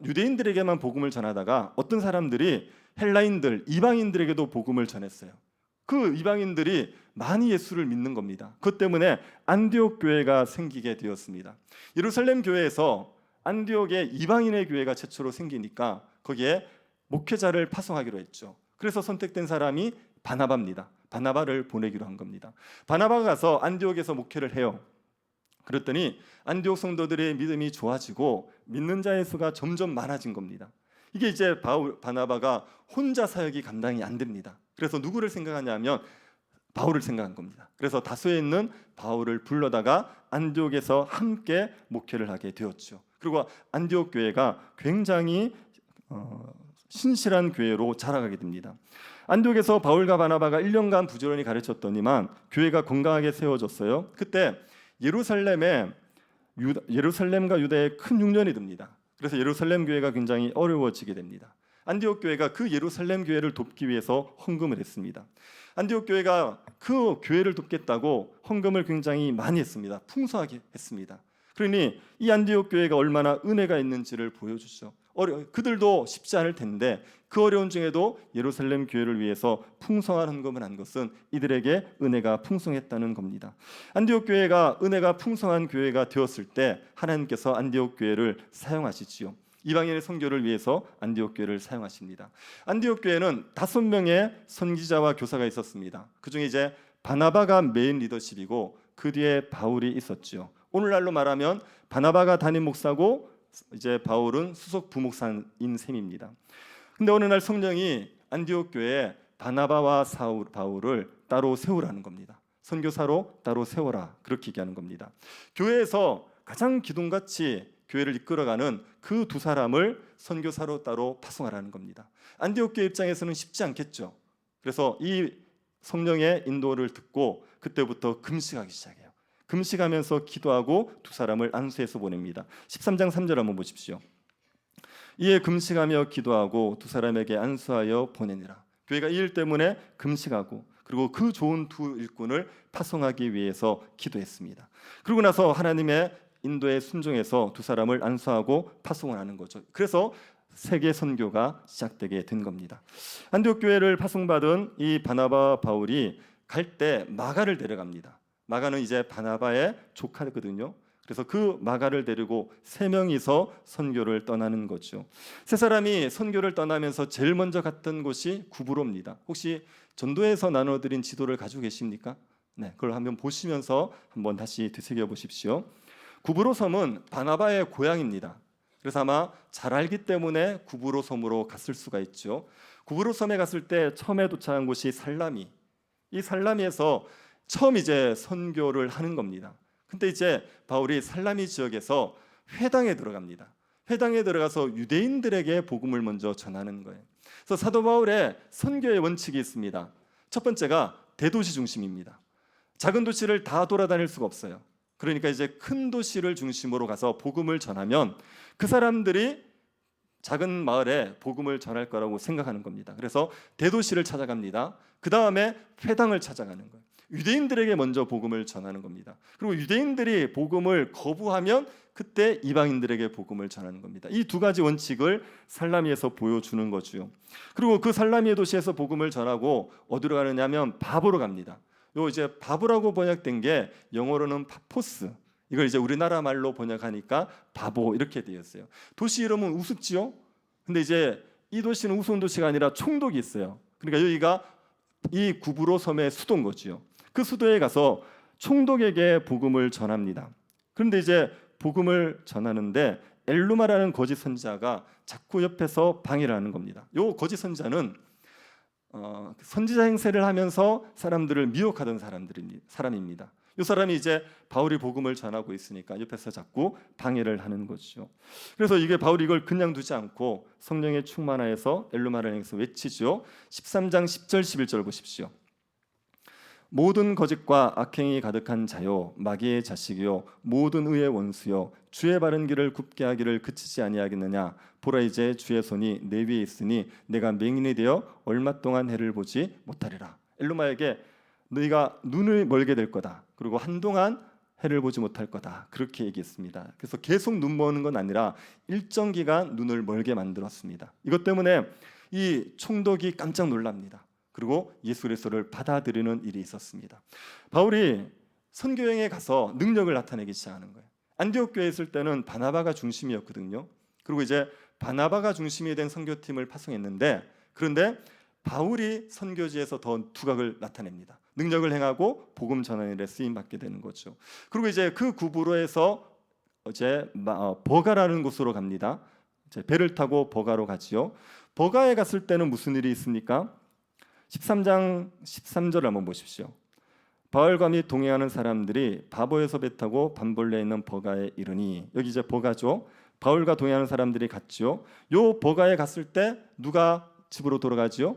유대인들에게만 복음을 전하다가 어떤 사람들이 헬라인들, 이방인들에게도 복음을 전했어요. 그 이방인들이 많이 예수를 믿는 겁니다. 그것 때문에 안디옥 교회가 생기게 되었습니다. 예루살렘 교회에서 안디옥에 이방인의 교회가 최초로 생기니까 거기에 목회자를 파송하기로 했죠. 그래서 선택된 사람이 바나바입니다. 바나바를 보내기로 한 겁니다. 바나바가 가서 안디옥에서 목회를 해요. 그랬더니 안디옥 성도들의 믿음이 좋아지고 믿는 자의 수가 점점 많아진 겁니다. 이게 이제 바나바가 혼자 사역이 감당이 안 됩니다. 그래서 누구를 생각하냐면 바울을 생각한 겁니다. 그래서 다소에 있는 바울을 불러다가 안디옥에서 함께 목회를 하게 되었죠. 그리고 안디옥 교회가 굉장히 신실한 교회로 자라가게 됩니다. 안디옥에서 바울과 바나바가 1년간 부지런히 가르쳤더니만 교회가 건강하게 세워졌어요. 그때 예루살lem과 유다에 큰 흉년이 듭니다. 그래서 예루살렘 교회가 굉장히 어려워지게 됩니다. 안디옥 교회가 그 예루살렘 교회를 돕기 위해서 헌금을 했습니다. 안디옥 교회가 그 교회를 돕겠다고 헌금을 굉장히 많이 했습니다. 풍성하게 했습니다. 그러니 이 안디옥 교회가 얼마나 은혜가 있는지를 보여주죠. 그들도 쉽지 않을 텐데 그 어려운 중에도 예루살렘 교회를 위해서 풍성한 헌금을 한 것은 이들에게 은혜가 풍성했다는 겁니다. 안디옥 교회가 은혜가 풍성한 교회가 되었을 때 하나님께서 안디옥 교회를 사용하시지요. 이방인의 선교를 위해서 안디옥 교회를 사용하십니다. 안디옥 교회는 5명의 선지자와 교사가 있었습니다. 그중에 이제 바나바가 메인 리더십이고 그 뒤에 바울이 있었죠. 오늘날로 말하면 바나바가 담임 목사고 이제 바울은 수석 부목사인 셈입니다. 근데 어느 날 성령이 안디옥 교회에 바나바와 바울을 따로 세우라는 겁니다. 선교사로 따로 세워라, 그렇게 얘기하는 겁니다. 교회에서 가장 기둥같이 교회를 이끌어가는 그 두 사람을 선교사로 따로 파송하라는 겁니다. 안디옥 교회 입장에서는 쉽지 않겠죠. 그래서 이 성령의 인도를 듣고 그때부터 금식하기 시작해요. 금식하면서 기도하고 두 사람을 안수해서 보냅니다. 13장 3절 한번 보십시오. 이에 금식하며 기도하고 두 사람에게 안수하여 보내니라. 교회가 이 일 때문에 금식하고 그리고 그 좋은 두 일꾼을 파송하기 위해서 기도했습니다. 그러고 나서 하나님의 인도에 순종해서 두 사람을 안수하고 파송을 하는 거죠. 그래서 세계 선교가 시작되게 된 겁니다. 안디옥 교회를 파송받은 이 바나바 바울이 갈 때 마가를 데려갑니다. 마가는 이제 바나바의 조카거든요. 그래서 그 마가를 데리고 3명이서 선교를 떠나는 거죠. 세 사람이 선교를 떠나면서 제일 먼저 갔던 곳이 구브로입니다. 혹시 전도에서 나눠드린 지도를 가지고 계십니까? 네, 그걸 한번 보시면서 한번 다시 되새겨 보십시오. 구브로 섬은 바나바의 고향입니다. 그래서 아마 잘 알기 때문에 구브로 섬으로 갔을 수가 있죠. 구브로 섬에 갔을 때 처음에 도착한 곳이 살라미. 이 살라미에서 처음 이제 선교를 하는 겁니다. 근데 이제 바울이 살라미 지역에서 회당에 들어갑니다. 회당에 들어가서 유대인들에게 복음을 먼저 전하는 거예요. 그래서 사도 바울의 선교의 원칙이 있습니다. 첫 번째가 대도시 중심입니다. 작은 도시를 다 돌아다닐 수가 없어요. 그러니까 이제 큰 도시를 중심으로 가서 복음을 전하면 그 사람들이 작은 마을에 복음을 전할 거라고 생각하는 겁니다. 그래서 대도시를 찾아갑니다. 그 다음에 회당을 찾아가는 거예요. 유대인들에게 먼저 복음을 전하는 겁니다. 그리고 유대인들이 복음을 거부하면 그때 이방인들에게 복음을 전하는 겁니다. 이 두 가지 원칙을 살라미에서 보여주는 거죠. 그리고 그 살라미의 도시에서 복음을 전하고 어디로 가느냐면 바보로 갑니다. 요 이제 바보라고 번역된 게 영어로는 파포스. 이걸 이제 우리나라 말로 번역하니까 바보 이렇게 되었어요. 도시 이름은 우습지요. 근데 이제 이 도시는 우스운 도시가 아니라 총독이 있어요. 그러니까 여기가 이 구브로 섬의 수도인 거지요. 그 수도에 가서 총독에게 복음을 전합니다. 그런데 이제 복음을 전하는데 엘루마라는 거짓 선지자가 자꾸 옆에서 방해를 하는 겁니다. 요 거짓 선지자는 선지자 행세를 하면서 사람들을 미혹하던 사람입니다. 이 사람이 이제 바울이 복음을 전하고 있으니까 옆에서 자꾸 방해를 하는 것이죠. 그래서 이게 바울이 이걸 그냥 두지 않고 성령에 충만하여서 엘루마를 향해서 외치죠. 13장 10절 11절 보십시오. 모든 거짓과 악행이 가득한 자요 마귀의 자식이요 모든 의의 원수요 주의 바른 길을 굽게 하기를 그치지 아니하겠느냐. 보라 이제 주의 손이 내 위에 있으니 내가 맹인이 되어 얼마 동안 해를 보지 못하리라. 엘루마에게 너희가 눈을 멀게 될 거다. 그리고 한동안 해를 보지 못할 거다. 그렇게 얘기했습니다. 그래서 계속 눈 머는 건 아니라 일정 기간 눈을 멀게 만들었습니다. 이것 때문에 이 총독이 깜짝 놀랍니다. 그리고 예수 그리스도를 받아들이는 일이 있었습니다. 바울이 선교행에 가서 능력을 나타내기 시작하는 거예요. 안디옥 교회에 있을 때는 바나바가 중심이었거든요. 그리고 이제 바나바가 중심이 된 선교팀을 파송했는데 그런데 바울이 선교지에서 더 두각을 나타냅니다. 능력을 행하고 복음 전하는 일에 쓰임 받게 되는 거죠. 그리고 이제 그 구부로에서 이제 버가라는 곳으로 갑니다. 이제 배를 타고 버가로 가지요. 버가에 갔을 때는 무슨 일이 있습니까? 13장 13절 한번 보십시오. 바울과 및 동행하는 사람들이 바보에서 배 타고 반볼레에 있는 버가에 이르니, 여기 이제 버가죠. 바울과 동행하는 사람들이 갔죠. 요 버가에 갔을 때 누가 집으로 돌아가지요?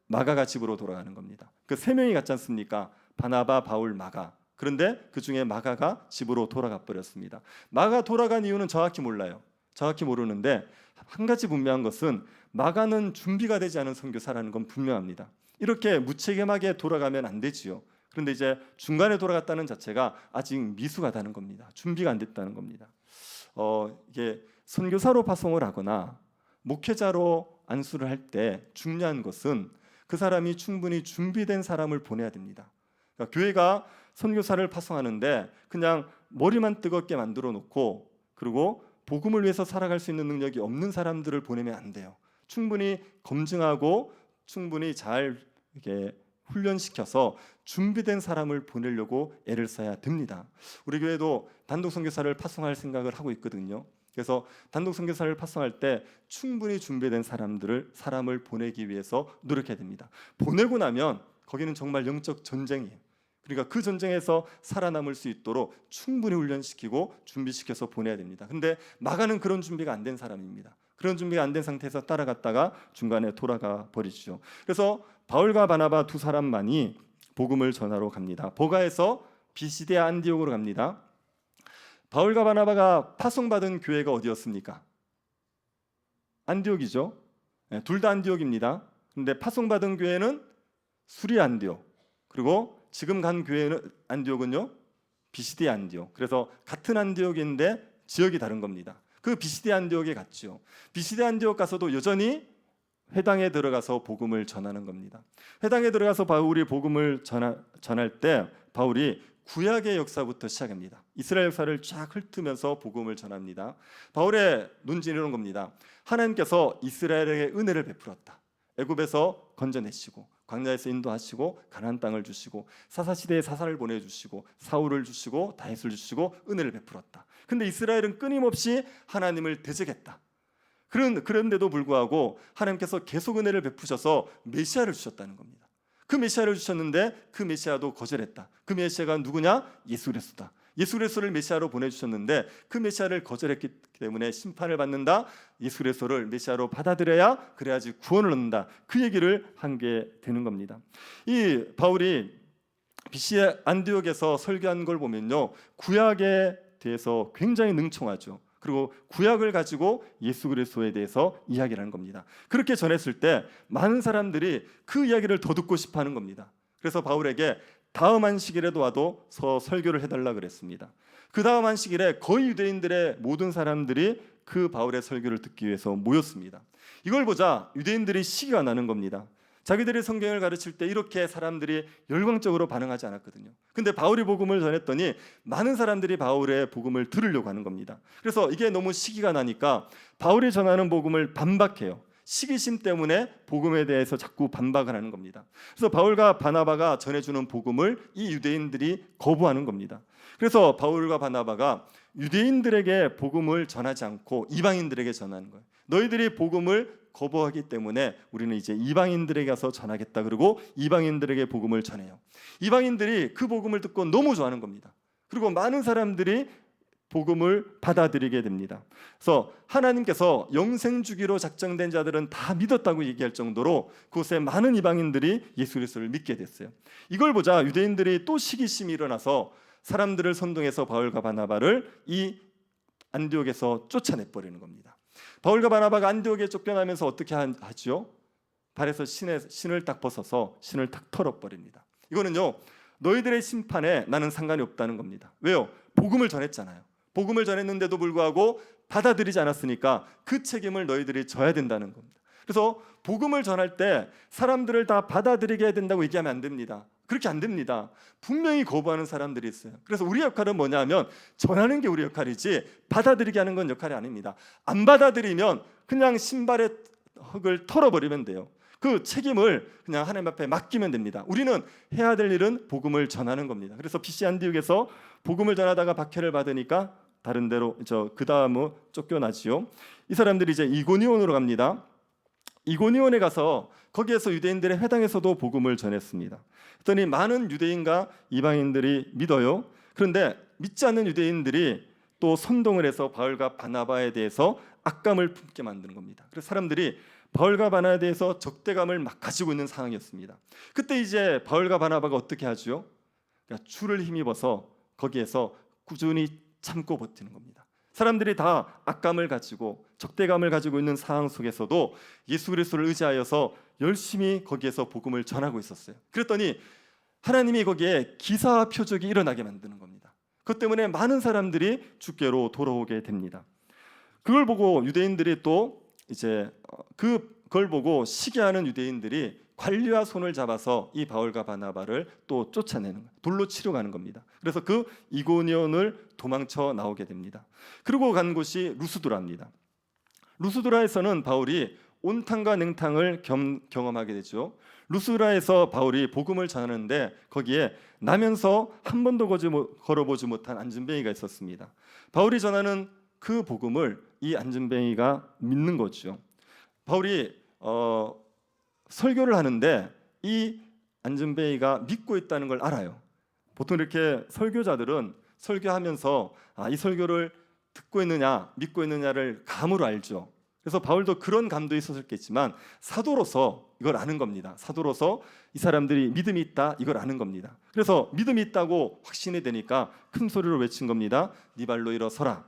마가가 집으로 돌아가는 겁니다. 그 세 명이 갔지 않습니까? 바나바, 바울, 마가. 그런데 그 중에 마가가 집으로 돌아가 버렸습니다. 마가 돌아간 이유는 정확히 몰라요. 정확히 모르는데 한 가지 분명한 것은 마가는 준비가 되지 않은 선교사라는 건 분명합니다. 이렇게 무책임하게 돌아가면 안 되지요. 그런데 이제 중간에 돌아갔다는 자체가 아직 미숙하다는 겁니다. 준비가 안 됐다는 겁니다. 이게 선교사로 파송을 하거나 목회자로 안수를 할 때 중요한 것은 그 사람이 충분히 준비된 사람을 보내야 됩니다. 그러니까 교회가 선교사를 파송하는데 그냥 머리만 뜨겁게 만들어 놓고 그리고 복음을 위해서 살아갈 수 있는 능력이 없는 사람들을 보내면 안 돼요. 충분히 검증하고 충분히 잘 이렇게 훈련시켜서 준비된 사람을 보내려고 애를 써야 됩니다. 우리 교회도 단독 선교사를 파송할 생각을 하고 있거든요. 그래서 단독 선교사를 파송할 때 충분히 준비된 사람을 보내기 위해서 노력해야 됩니다. 보내고 나면 거기는 정말 영적 전쟁이에요. 그러니까 그 전쟁에서 살아남을 수 있도록 충분히 훈련시키고 준비시켜서 보내야 됩니다. 근데 마가는 그런 준비가 안 된 사람입니다. 그런 준비가 안 된 상태에서 따라갔다가 중간에 돌아가 버리죠. 그래서 바울과 바나바 두 사람만이 복음을 전하러 갑니다. 버가에서 비시디아 안디옥으로 갑니다. 바울과 바나바가 파송받은 교회가 어디였습니까? 안디옥이죠. 네, 둘 다 안디옥입니다. 근데 파송받은 교회는 수리 안디옥, 그리고 지금 간 교회는 안디옥은요 비시디아 안디옥. 그래서 같은 안디옥인데 지역이 다른 겁니다. 그 비시디아 안디옥에 갔죠. 비시디아 안디옥 가서도 여전히 회당에 들어가서 복음을 전하는 겁니다. 회당에 들어가서 바울이 복음을 전할 때 바울이 구약의 역사부터 시작합니다. 이스라엘 역사를 쫙 훑으면서 복음을 전합니다. 바울의 논지는 이런 겁니다. 하나님께서 이스라엘에게 은혜를 베풀었다. 애굽에서 건져내시고 광야에서 인도하시고 가나안 땅을 주시고 사사시대에 사사를 보내주시고 사울을 주시고 다윗을 주시고 은혜를 베풀었다. 근데 이스라엘은 끊임없이 하나님을 대적했다. 그런데도 불구하고 하나님께서 계속 은혜를 베푸셔서 메시아를 주셨다는 겁니다. 그 메시아를 주셨는데 그 메시아도 거절했다. 그 메시아가 누구냐? 예수 그리스도다. 예수 그리스도를 메시아로 보내주셨는데 그 메시아를 거절했기 때문에 심판을 받는다. 예수 그리스도를 메시아로 받아들여야 그래야지 구원을 얻는다. 그 얘기를 한 게 되는 겁니다. 이 바울이 비시디아 안디옥에서 설교한 걸 보면요, 구약에 대해서 굉장히 능청하죠. 그리고 구약을 가지고 예수 그리스도에 대해서 이야기를 하는 겁니다. 그렇게 전했을 때 많은 사람들이 그 이야기를 더 듣고 싶어하는 겁니다. 그래서 바울에게 다음 안식일에도 와도 설교를 해달라 그랬습니다. 그 다음 안식일에 거의 유대인들의 모든 사람들이 그 바울의 설교를 듣기 위해서 모였습니다. 이걸 보자 유대인들이 시기가 나는 겁니다. 자기들이 성경을 가르칠 때 이렇게 사람들이 열광적으로 반응하지 않았거든요. 근데 바울이 복음을 전했더니 많은 사람들이 바울의 복음을 들으려고 하는 겁니다. 그래서 이게 너무 시기가 나니까 바울이 전하는 복음을 반박해요. 시기심 때문에 복음에 대해서 자꾸 반박을 하는 겁니다. 그래서 바울과 바나바가 전해주는 복음을 이 유대인들이 거부하는 겁니다. 그래서 바울과 바나바가 유대인들에게 복음을 전하지 않고 이방인들에게 전하는 거예요. 너희들이 복음을 거부하기 때문에 우리는 이제 이방인들에게 가서 전하겠다. 그리고 이방인들에게 복음을 전해요. 이방인들이 그 복음을 듣고 너무 좋아하는 겁니다. 그리고 많은 사람들이 복음을 받아들이게 됩니다. 그래서 하나님께서 영생 주기로 작정된 자들은 다 믿었다고 얘기할 정도로 그곳에 많은 이방인들이 예수 그리스도를 믿게 됐어요. 이걸 보자 유대인들이 또 시기심이 일어나서 사람들을 선동해서 바울과 바나바를 이 안디옥에서 쫓아내 버리는 겁니다. 바울과 바나바가 안디옥에 쫓겨나면서 어떻게 하죠? 발에서 신을 딱 벗어서 신을 딱 털어버립니다. 이거는요, 너희들의 심판에 나는 상관이 없다는 겁니다. 왜요? 복음을 전했잖아요. 복음을 전했는데도 불구하고 받아들이지 않았으니까 그 책임을 너희들이 져야 된다는 겁니다. 그래서 복음을 전할 때 사람들을 다 받아들이게 해야 된다고 얘기하면 안 됩니다. 그렇게 안 됩니다. 분명히 거부하는 사람들이 있어요. 그래서 우리 역할은 뭐냐면 전하는 게 우리 역할이지 받아들이게 하는 건 역할이 아닙니다. 안 받아들이면 그냥 신발의 흙을 털어버리면 돼요. 그 책임을 그냥 하나님 앞에 맡기면 됩니다. 우리는 해야 될 일은 복음을 전하는 겁니다. 그래서 BC 안디옥에서 복음을 전하다가 박해를 받으니까 다른 데로 그 다음은 쫓겨나지요. 이 사람들이 이제 이고니온으로 갑니다. 이고니온에 가서 거기에서 유대인들의 회당에서도 복음을 전했습니다. 그랬더니 많은 유대인과 이방인들이 믿어요. 그런데 믿지 않는 유대인들이 또 선동을 해서 바울과 바나바에 대해서 악감을 품게 만드는 겁니다. 그래서 사람들이 바울과 바나바에 대해서 적대감을 막 가지고 있는 상황이었습니다. 그때 이제 바울과 바나바가 어떻게 하죠? 그러니까 줄을 힘입어서 거기에서 꾸준히 참고 버티는 겁니다. 사람들이 다 악감을 가지고 적대감을 가지고 있는 상황 속에서도 예수 그리스도를 의지하여서 열심히 거기에서 복음을 전하고 있었어요. 그랬더니 하나님이 거기에 기사와 표적이 일어나게 만드는 겁니다. 그것 때문에 많은 사람들이 주께로 돌아오게 됩니다. 그걸 보고 유대인들이 또 이제 그걸 보고 시기하는 유대인들이 관리와 손을 잡아서 이 바울과 바나바를 또 쫓아내는 거예요. 돌로 치러 가는 겁니다. 그래서 그 이고니온을 도망쳐 나오게 됩니다. 그리고 간 곳이 루스드라입니다. 루스드라에서는 바울이 온탕과 냉탕을 경험하게 되죠. 루스드라에서 바울이 복음을 전하는데 거기에 나면서 한 번도 걸어보지 못한 안진뱅이가 있었습니다. 바울이 전하는 그 복음을 이 안진뱅이가 믿는 거죠. 바울이 설교를 하는데 이 안진뱅이가 믿고 있다는 걸 알아요. 보통 이렇게 설교자들은 설교하면서 이 설교를 듣고 있느냐 믿고 있느냐를 감으로 알죠. 그래서 바울도 그런 감도 있었겠지만 사도로서 이걸 아는 겁니다. 사도로서 이 사람들이 믿음이 있다 이걸 아는 겁니다. 그래서 믿음이 있다고 확신이 되니까 큰 소리로 외친 겁니다. 네 발로 일어서라.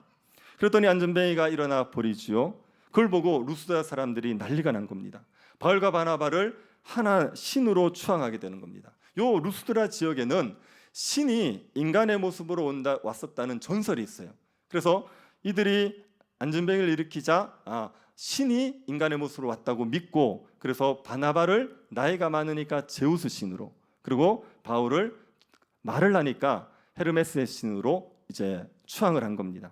그랬더니 안진뱅이가 일어나 버리지요. 그걸 보고 루스드라 사람들이 난리가 난 겁니다. 바울과 바나바를 하나 신으로 추앙하게 되는 겁니다. 요 루스드라 지역에는 신이 인간의 모습으로 왔었다는 전설이 있어요. 그래서 이들이 안진뱅이를 일으키자 신이 인간의 모습으로 왔다고 믿고 그래서 바나바를 나이가 많으니까 제우스 신으로 그리고 바울을 말을 하니까 헤르메스의 신으로 이제 추앙을 한 겁니다.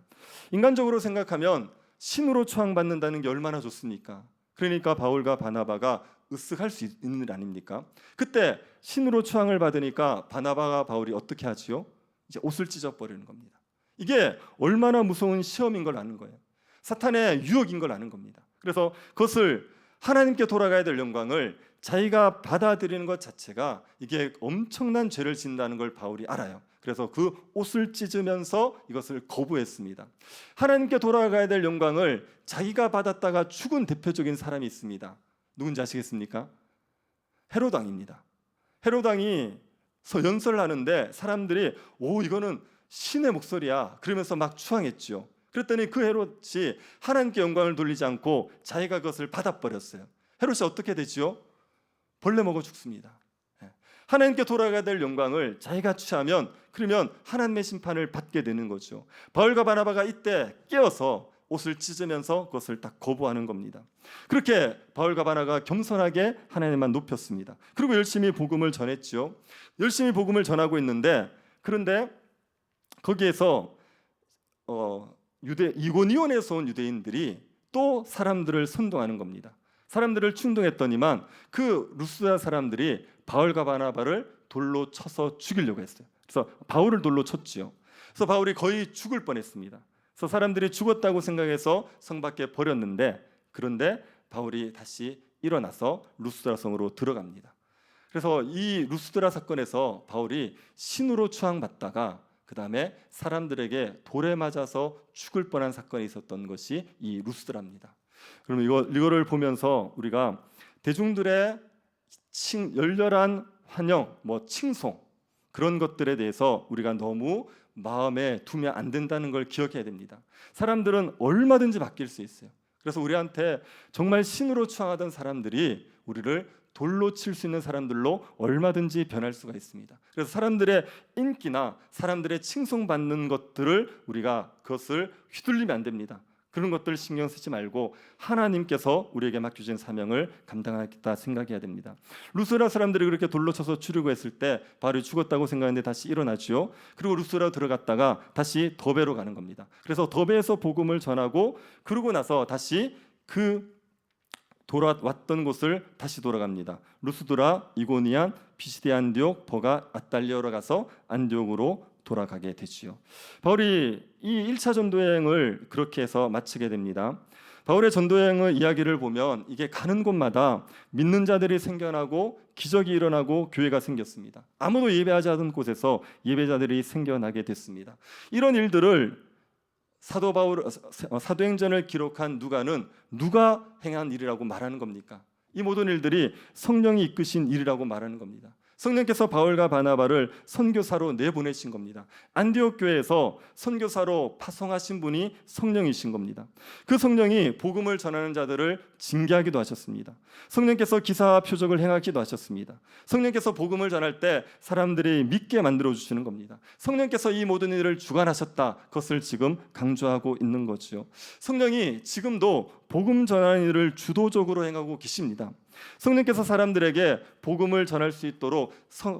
인간적으로 생각하면 신으로 추앙받는다는 게 얼마나 좋습니까? 그러니까 바울과 바나바가 으쓱할 수 있는 일 아닙니까? 그때 신으로 추앙을 받으니까 바나바가 바울이 어떻게 하지요? 이제 옷을 찢어버리는 겁니다. 이게 얼마나 무서운 시험인 걸 아는 거예요. 사탄의 유혹인 걸 아는 겁니다. 그래서 그것을 하나님께 돌아가야 될 영광을 자기가 받아들이는 것 자체가 이게 엄청난 죄를 짓는다는 걸 바울이 알아요. 그래서 그 옷을 찢으면서 이것을 거부했습니다. 하나님께 돌아가야 될 영광을 자기가 받았다가 죽은 대표적인 사람이 있습니다. 누군지 아시겠습니까? 헤롯 왕입니다. 헤롯 왕이 연설을 하는데 사람들이 이거는 신의 목소리야 그러면서 막 추앙했죠. 그랬더니 그 헤롯이 하나님께 영광을 돌리지 않고 자기가 그것을 받아버렸어요. 헤롯이 어떻게 되지요? 벌레 먹어 죽습니다. 하나님께 돌아가야 될 영광을 자기가 취하면 그러면 하나님의 심판을 받게 되는 거죠. 바울과 바나바가 이때 깨어서 옷을 찢으면서 그것을 딱 거부하는 겁니다. 그렇게 바울과 바나바가 겸손하게 하나님만 높였습니다. 그리고 열심히 복음을 전했죠. 열심히 복음을 전하고 있는데 그런데 거기에서 이고니온에서 온 유대인들이 또 사람들을 선동하는 겁니다. 사람들을 충동했더니만 그 루스드라 사람들이 바울과 바나바를 돌로 쳐서 죽이려고 했어요. 그래서 바울을 돌로 쳤지요. 그래서 바울이 거의 죽을 뻔했습니다. 그래서 사람들이 죽었다고 생각해서 성 밖에 버렸는데 그런데 바울이 다시 일어나서 루스드라 성으로 들어갑니다. 그래서 이 루스드라 사건에서 바울이 신으로 추앙받다가 그 다음에 사람들에게 돌에 맞아서 죽을 뻔한 사건이 있었던 것이 이 루스드라입니다. 그러면 이거를 보면서 우리가 대중들의 열렬한 환영, 칭송 그런 것들에 대해서 우리가 너무 마음에 두면 안 된다는 걸 기억해야 됩니다. 사람들은 얼마든지 바뀔 수 있어요. 그래서 우리한테 정말 신으로 추앙하던 사람들이 우리를 돌로 칠 수 있는 사람들로 얼마든지 변할 수가 있습니다. 그래서 사람들의 인기나 사람들의 칭송받는 것들을 우리가 그것을 휘둘리면 안 됩니다. 그런 것들 신경 쓰지 말고 하나님께서 우리에게 맡겨진 사명을 감당하겠다 생각해야 됩니다. 루스드라 사람들이 그렇게 돌로 쳐서 죽이려고 했을 때 바울이 죽었다고 생각했는데 다시 일어나죠. 그리고 루스드라 들어갔다가 다시 더베로 가는 겁니다. 그래서 더베에서 복음을 전하고 그러고 나서 다시 그 돌아왔던 곳을 다시 돌아갑니다. 루스드라, 이고니안, 비시디 안디옥, 버가, 아달리아로 가서 안디옥으로 돌아가게 되지요. 바울이 이 1차 전도여행을 그렇게 해서 마치게 됩니다. 바울의 전도여행의 이야기를 보면 이게 가는 곳마다 믿는 자들이 생겨나고 기적이 일어나고 교회가 생겼습니다. 아무도 예배하지 않은 곳에서 예배자들이 생겨나게 됐습니다. 이런 일들을 사도행전을 기록한 누가는 누가 행한 일이라고 말하는 겁니까? 이 모든 일들이 성령이 이끄신 일이라고 말하는 겁니다. 성령께서 바울과 바나바를 선교사로 내보내신 겁니다. 안디옥 교회에서 선교사로 파송하신 분이 성령이신 겁니다. 그 성령이 복음을 전하는 자들을 징계하기도 하셨습니다. 성령께서 기사와 표적을 행하기도 하셨습니다. 성령께서 복음을 전할 때 사람들이 믿게 만들어 주시는 겁니다. 성령께서 이 모든 일을 주관하셨다. 그것을 지금 강조하고 있는 거죠. 성령이 지금도 복음 전하는 일을 주도적으로 행하고 계십니다. 성령께서 사람들에게 복음을 전할 수 있도록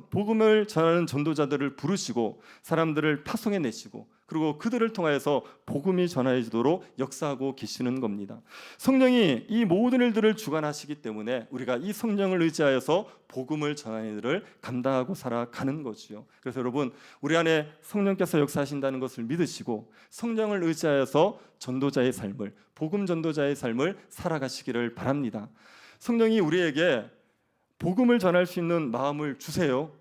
복음을 전하는 전도자들을 부르시고 사람들을 파송해 내시고 그리고 그들을 통하여서 복음이 전해지도록 역사하고 계시는 겁니다. 성령이 이 모든 일들을 주관하시기 때문에 우리가 이 성령을 의지하여서 복음을 전하는 일을 감당하고 살아가는 거지요. 그래서 여러분, 우리 안에 성령께서 역사하신다는 것을 믿으시고 성령을 의지하여서 전도자의 삶을, 복음 전도자의 삶을 살아가시기를 바랍니다. 성령이 우리에게 복음을 전할 수 있는 마음을 주세요.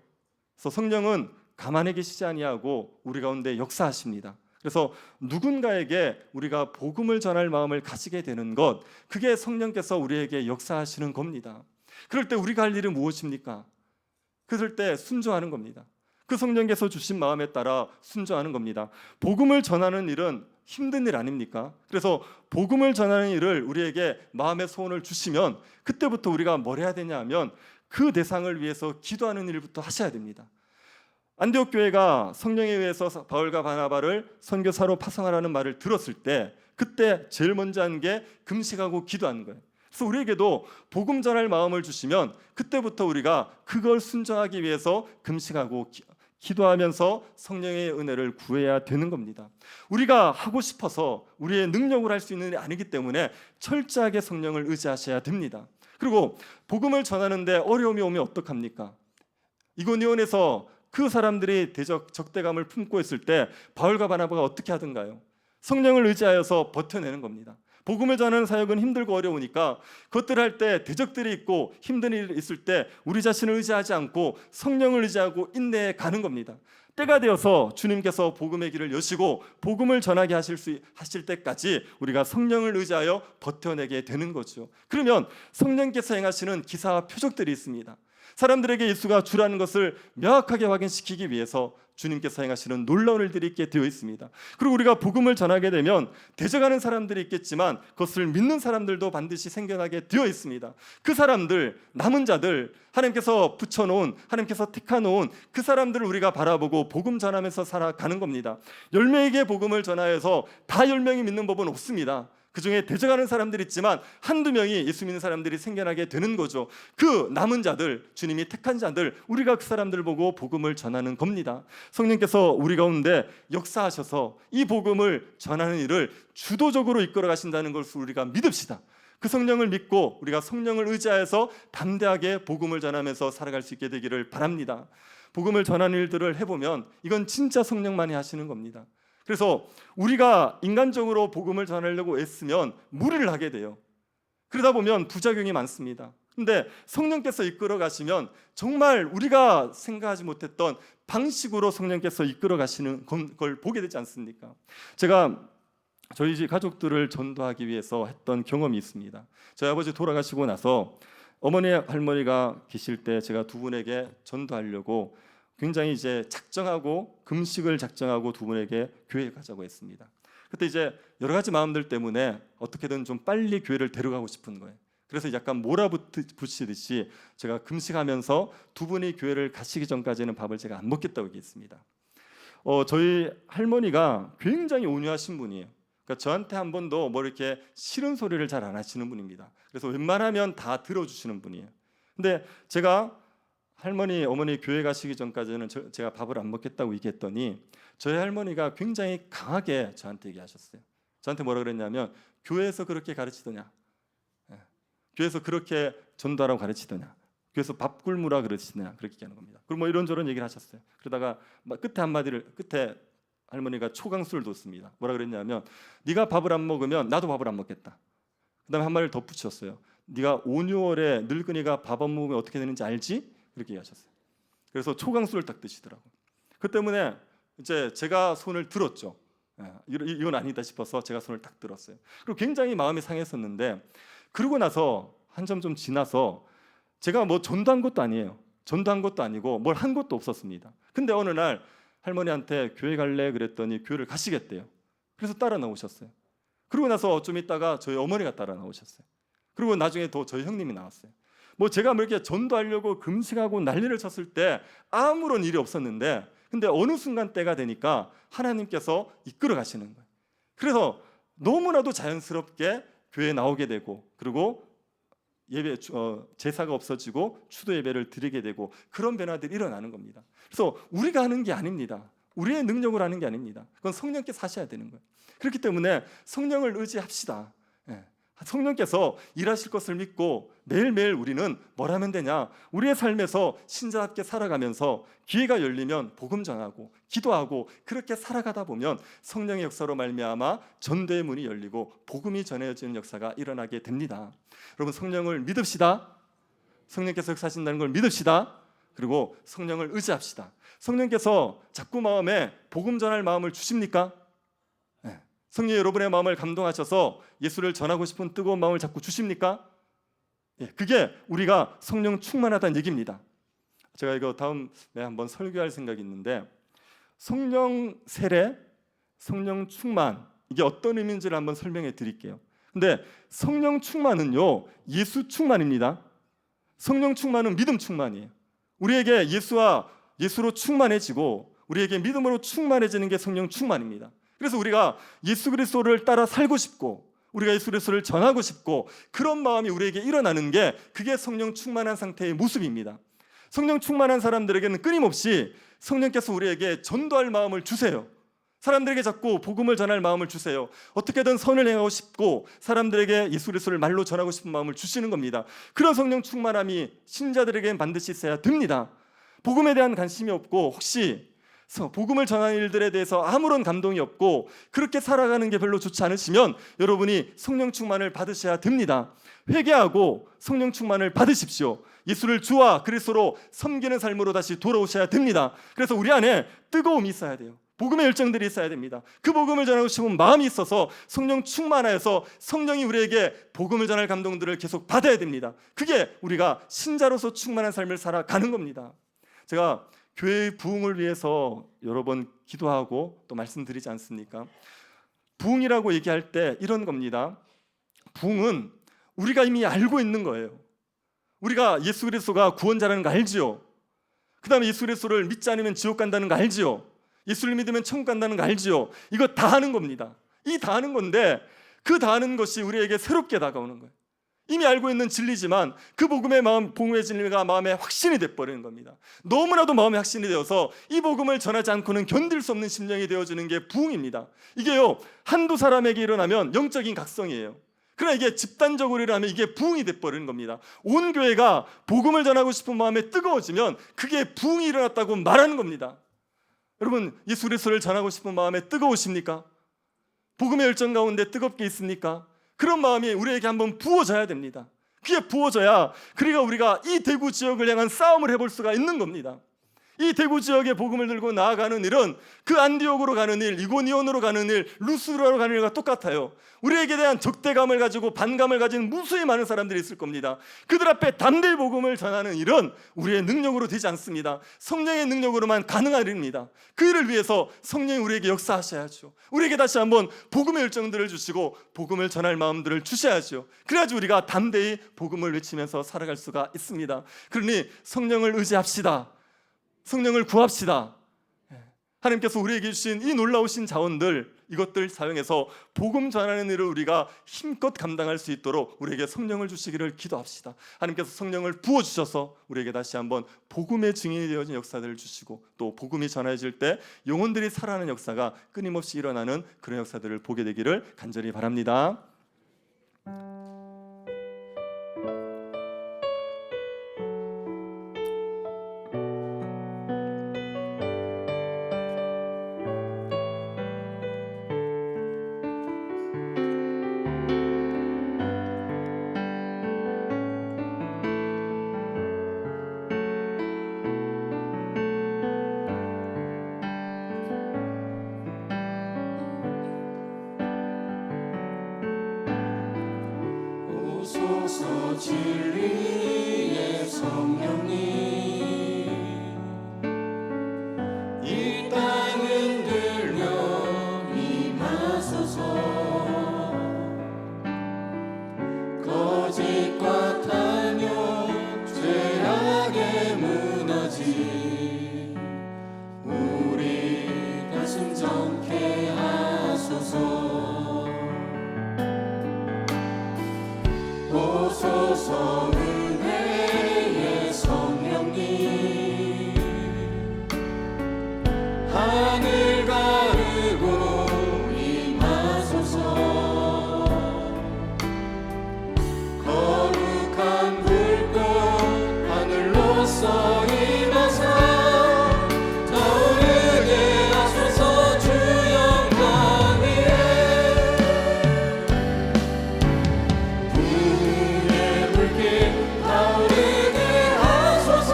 그래서 성령은 가만히 계시지 아니하고 우리 가운데 역사하십니다. 그래서 누군가에게 우리가 복음을 전할 마음을 가지게 되는 것, 그게 성령께서 우리에게 역사하시는 겁니다. 그럴 때 우리가 할 일은 무엇입니까? 그럴 때 순종하는 겁니다. 그 성령께서 주신 마음에 따라 순종하는 겁니다. 복음을 전하는 일은 힘든 일 아닙니까? 그래서 복음을 전하는 일을 우리에게 마음의 소원을 주시면 그때부터 우리가 뭘 해야 되냐 하면 그 대상을 위해서 기도하는 일부터 하셔야 됩니다. 안디옥 교회가 성령에 의해서 바울과 바나바를 선교사로 파송하라는 말을 들었을 때 그때 제일 먼저 한 게 금식하고 기도하는 거예요. 그래서 우리에게도 복음 전할 마음을 주시면 그때부터 우리가 그걸 순종하기 위해서 금식하고 기도하면서 성령의 은혜를 구해야 되는 겁니다. 우리가 하고 싶어서 우리의 능력으로 할 수 있는 일이 아니기 때문에 철저하게 성령을 의지하셔야 됩니다. 그리고 복음을 전하는데 어려움이 오면 어떡합니까? 이고니온에서 그 사람들이 적대감을 품고 있을 때 바울과 바나바가 어떻게 하던가요? 성령을 의지하여서 버텨내는 겁니다. 복음을 전하는 사역은 힘들고 어려우니까 그것들 할 때 대적들이 있고 힘든 일이 있을 때 우리 자신을 의지하지 않고 성령을 의지하고 인내해 가는 겁니다. 때가 되어서 주님께서 복음의 길을 여시고 복음을 전하게 하실 때까지 우리가 성령을 의지하여 버텨내게 되는 거죠. 그러면 성령께서 행하시는 기사와 표적들이 있습니다. 사람들에게 예수가 주라는 것을 명확하게 확인시키기 위해서 주님께서 행하시는 놀라운 일들이 있게 되어 있습니다. 그리고 우리가 복음을 전하게 되면 대적하는 사람들이 있겠지만 그것을 믿는 사람들도 반드시 생겨나게 되어 있습니다. 그 사람들, 남은 자들, 하나님께서 붙여놓은, 하나님께서 택해놓은 그 사람들을 우리가 바라보고 복음 전하면서 살아가는 겁니다. 10명에게 복음을 전하여서 다 10명이 믿는 법은 없습니다. 그 중에 대적하는 사람들이 있지만 한두 명이 예수 믿는 사람들이 생겨나게 되는 거죠. 그 남은 자들, 주님이 택한 자들, 우리가 그 사람들을 보고 복음을 전하는 겁니다. 성령께서 우리 가운데 역사하셔서 이 복음을 전하는 일을 주도적으로 이끌어 가신다는 것을 우리가 믿읍시다. 그 성령을 믿고 우리가 성령을 의지하여서 담대하게 복음을 전하면서 살아갈 수 있게 되기를 바랍니다. 복음을 전하는 일들을 해보면 이건 진짜 성령만이 하시는 겁니다. 그래서 우리가 인간적으로 복음을 전하려고 애쓰면 무리를 하게 돼요. 그러다 보면 부작용이 많습니다. 근데 성령께서 이끌어 가시면 정말 우리가 생각하지 못했던 방식으로 성령께서 이끌어 가시는 걸 보게 되지 않습니까? 제가 저희 집 가족들을 전도하기 위해서 했던 경험이 있습니다. 저희 아버지 돌아가시고 나서 어머니 할머니가 계실 때 제가 두 분에게 전도하려고 굉장히 이제 작정하고 금식을 작정하고 두 분에게 교회에 가자고 했습니다. 그때 이제 여러 가지 마음들 때문에 어떻게든 좀 빨리 교회를 데려가고 싶은 거예요. 그래서 약간 몰아붙이듯이 제가 금식하면서 두 분이 교회를 가시기 전까지는 밥을 제가 안 먹겠다고 얘기했습니다. 저희 할머니가 굉장히 온유하신 분이에요. 그러니까 저한테 한 번도 뭐 이렇게 싫은 소리를 잘 안 하시는 분입니다. 그래서 웬만하면 다 들어주시는 분이에요. 근데 제가 할머니, 어머니 교회 가시기 전까지는 제가 밥을 안 먹겠다고 얘기했더니 저희 할머니가 굉장히 강하게 저한테 얘기하셨어요. 저한테 뭐라 그랬냐면 교회에서 그렇게 가르치더냐. 교회에서 그렇게 전도하라고 가르치더냐? 교회에서 밥 굶으라 그러시느냐? 그렇게 얘기하는 겁니다. 그리고 뭐 이런저런 얘기를 하셨어요. 그러다가 끝에 할머니가 초강수를 뒀습니다. 뭐라 그랬냐면 네가 밥을 안 먹으면 나도 밥을 안 먹겠다. 그다음에 한 마디를 덧붙였어요. 네가 5, 6월에 늙은이가 밥 안 먹으면 어떻게 되는지 알지? 그렇게 얘기하셨어요. 그래서 초강수를 딱 드시더라고요. 그 때문에 이제 제가 손을 들었죠. 이건 아니다 싶어서 제가 손을 딱 들었어요. 그리고 굉장히 마음이 상했었는데 그러고 나서 한참 좀 지나서 제가 뭐 전도한 것도 아니에요. 전도한 것도 아니고 뭘 한 것도 없었습니다. 근데 어느 날 할머니한테 교회 갈래 그랬더니 교회를 가시겠대요. 그래서 따라 나오셨어요. 그러고 나서 좀 있다가 저희 어머니가 따라 나오셨어요. 그리고 나중에 또 저희 형님이 나왔어요. 뭐 제가 뭐 이렇게 전도하려고 금식하고 난리를 쳤을 때 아무런 일이 없었는데 근데 어느 순간 때가 되니까 하나님께서 이끌어 가시는 거예요. 그래서 너무나도 자연스럽게 교회에 나오게 되고 그리고 예배 제사가 없어지고 추도 예배를 드리게 되고 그런 변화들이 일어나는 겁니다. 그래서 우리가 하는 게 아닙니다. 우리의 능력으로 하는 게 아닙니다. 그건 성령께서 하셔야 되는 거예요. 그렇기 때문에 성령을 의지합시다. 성령께서 일하실 것을 믿고 매일매일 우리는 뭘 하면 되냐? 우리의 삶에서 신자답게 살아가면서 기회가 열리면 복음 전하고 기도하고 그렇게 살아가다 보면 성령의 역사로 말미암아 전도의 문이 열리고 복음이 전해지는 역사가 일어나게 됩니다. 여러분 성령을 믿읍시다. 성령께서 역사하신다는 걸 믿읍시다. 그리고 성령을 의지합시다. 성령께서 자꾸 마음에 복음 전할 마음을 주십니까? 성령 여러분의 마음을 감동하셔서 예수를 전하고 싶은 뜨거운 마음을 자꾸 주십니까? 그게 우리가 성령 충만하다는 얘기입니다. 제가 이거 다음에 한번 설교할 생각이 있는데 성령 세례, 성령 충만 이게 어떤 의미인지를 한번 설명해 드릴게요. 근데 성령 충만은요 예수 충만입니다. 성령 충만은 믿음 충만이에요. 우리에게 예수로 충만해지고 우리에게 믿음으로 충만해지는 게 성령 충만입니다. 그래서 우리가 예수 그리스도를 따라 살고 싶고 우리가 예수 그리스도를 전하고 싶고 그런 마음이 우리에게 일어나는 게 그게 성령 충만한 상태의 모습입니다. 성령 충만한 사람들에게는 끊임없이 성령께서 우리에게 전도할 마음을 주세요. 사람들에게 자꾸 복음을 전할 마음을 주세요. 어떻게든 선을 행하고 싶고 사람들에게 예수 그리스도를 말로 전하고 싶은 마음을 주시는 겁니다. 그런 성령 충만함이 신자들에게는 반드시 있어야 됩니다. 복음에 대한 관심이 없고 혹시 복음을 전하는 일들에 대해서 아무런 감동이 없고 그렇게 살아가는 게 별로 좋지 않으시면 여러분이 성령 충만을 받으셔야 됩니다. 회개하고 성령 충만을 받으십시오. 예수를 주와 그리스도로 섬기는 삶으로 다시 돌아오셔야 됩니다. 그래서 우리 안에 뜨거움이 있어야 돼요. 복음의 열정들이 있어야 됩니다. 그 복음을 전하고 싶은 마음이 있어서 성령 충만하여서 성령이 우리에게 복음을 전할 감동들을 계속 받아야 됩니다. 그게 우리가 신자로서 충만한 삶을 살아가는 겁니다. 제가 교회의 부흥을 위해서 여러 번 기도하고 또 말씀드리지 않습니까? 부흥이라고 얘기할 때 이런 겁니다. 부흥은 우리가 이미 알고 있는 거예요. 우리가 예수 그리스도가 구원자라는 거 알지요. 그 다음에 예수 그리스도를 믿지 않으면 지옥 간다는 거 알지요. 예수를 믿으면 천국 간다는 거 알지요. 이거 다 하는 겁니다. 이 다 하는 건데 그 다 하는 것이 우리에게 새롭게 다가오는 거예요. 이미 알고 있는 진리지만 그 복음의 진리가 마음에 확신이 돼버리는 겁니다. 너무나도 마음에 확신이 되어서 이 복음을 전하지 않고는 견딜 수 없는 심령이 되어지는 게 부흥입니다. 이게요 한두 사람에게 일어나면 영적인 각성이에요. 그러나 이게 집단적으로 일어나면 이게 부흥이 돼버리는 겁니다. 온 교회가 복음을 전하고 싶은 마음에 뜨거워지면 그게 부흥이 일어났다고 말하는 겁니다. 여러분 예수 그리스도를 전하고 싶은 마음에 뜨거우십니까? 복음의 열정 가운데 뜨겁게 있습니까? 그런 마음이 우리에게 한번 부어져야 됩니다. 그게 부어져야 그러니까 우리가 이 대구 지역을 향한 싸움을 해볼 수가 있는 겁니다. 이 대구 지역의 복음을 들고 나아가는 일은 그 안디옥으로 가는 일, 이고니온으로 가는 일, 루스드라로 가는 일과 똑같아요. 우리에게 대한 적대감을 가지고 반감을 가진 무수히 많은 사람들이 있을 겁니다. 그들 앞에 담대히 복음을 전하는 일은 우리의 능력으로 되지 않습니다. 성령의 능력으로만 가능한 일입니다. 그 일을 위해서 성령이 우리에게 역사하셔야죠. 우리에게 다시 한번 복음의 열정들을 주시고 복음을 전할 마음들을 주셔야죠. 그래야지 우리가 담대히 복음을 외치면서 살아갈 수가 있습니다. 그러니 성령을 의지합시다. 성령을 구합시다. 하나님께서 우리에게 주신 이 놀라우신 자원들 이것들 사용해서 복음 전하는 일을 우리가 힘껏 감당할 수 있도록 우리에게 성령을 주시기를 기도합시다. 하나님께서 성령을 부어주셔서 우리에게 다시 한번 복음의 증인이 되어진 역사들을 주시고 또 복음이 전해질 때 영혼들이 살아나는 역사가 끊임없이 일어나는 그런 역사들을 보게 되기를 간절히 바랍니다. 진리의 성령님 이 땅 흔들며 임하소서. 거짓과 탐욕 죄악에 무너진 우리 가슴 정케 하소서. 오소서 은혜의 성령님 하늘 가르고 임하소서. 거룩한 불꽃 하늘로서 임하사 타오르게 하소서. 주 영광 위에 부흥의 불길 타오르게 하소서.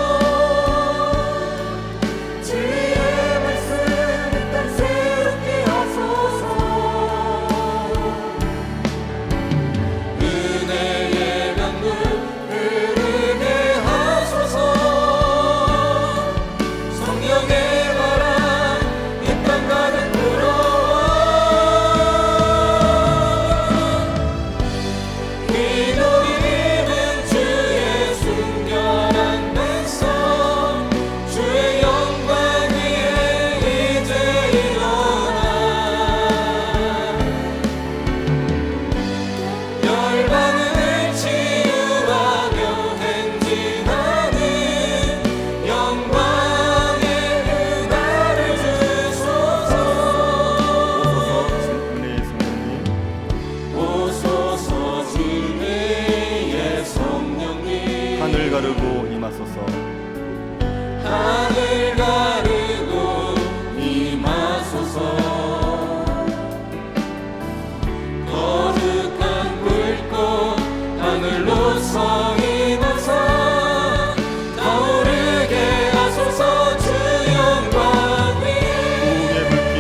진리의 말씀 이 땅 새롭게 하소서. 은혜의 강물 흐르게 하소서. 성령의 바람 이 땅 가득 불어와 기도 입은 주의 순결한 백성 주의 영광 위에 이제 일어나 열방을 치유하며 행진하는 영광의 은혜를 주소서. 은혜의 성령님 오소서 진리의 성령님 하늘 가르고 임하소서. 하늘 가르고 임하소서. 거룩한 불꽃 하늘로서 임하사 타오르게 하소서. 주 영광 위에 부흥의 불길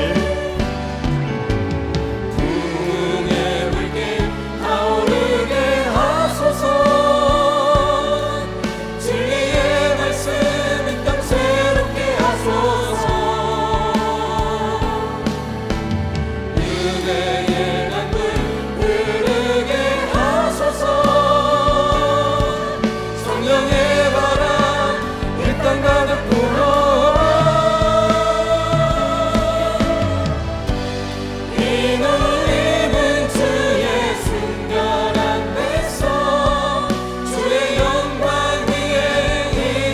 부흥의 불길 타오르게 하소서. 진리의 말씀 이 땅 새롭게 하소서. 은혜의 강물 흐르게 하소서. 성령의 바람 이 땅 가득 불어와 흰 옷 입은 주의 순결한 백성 주의 영광 위에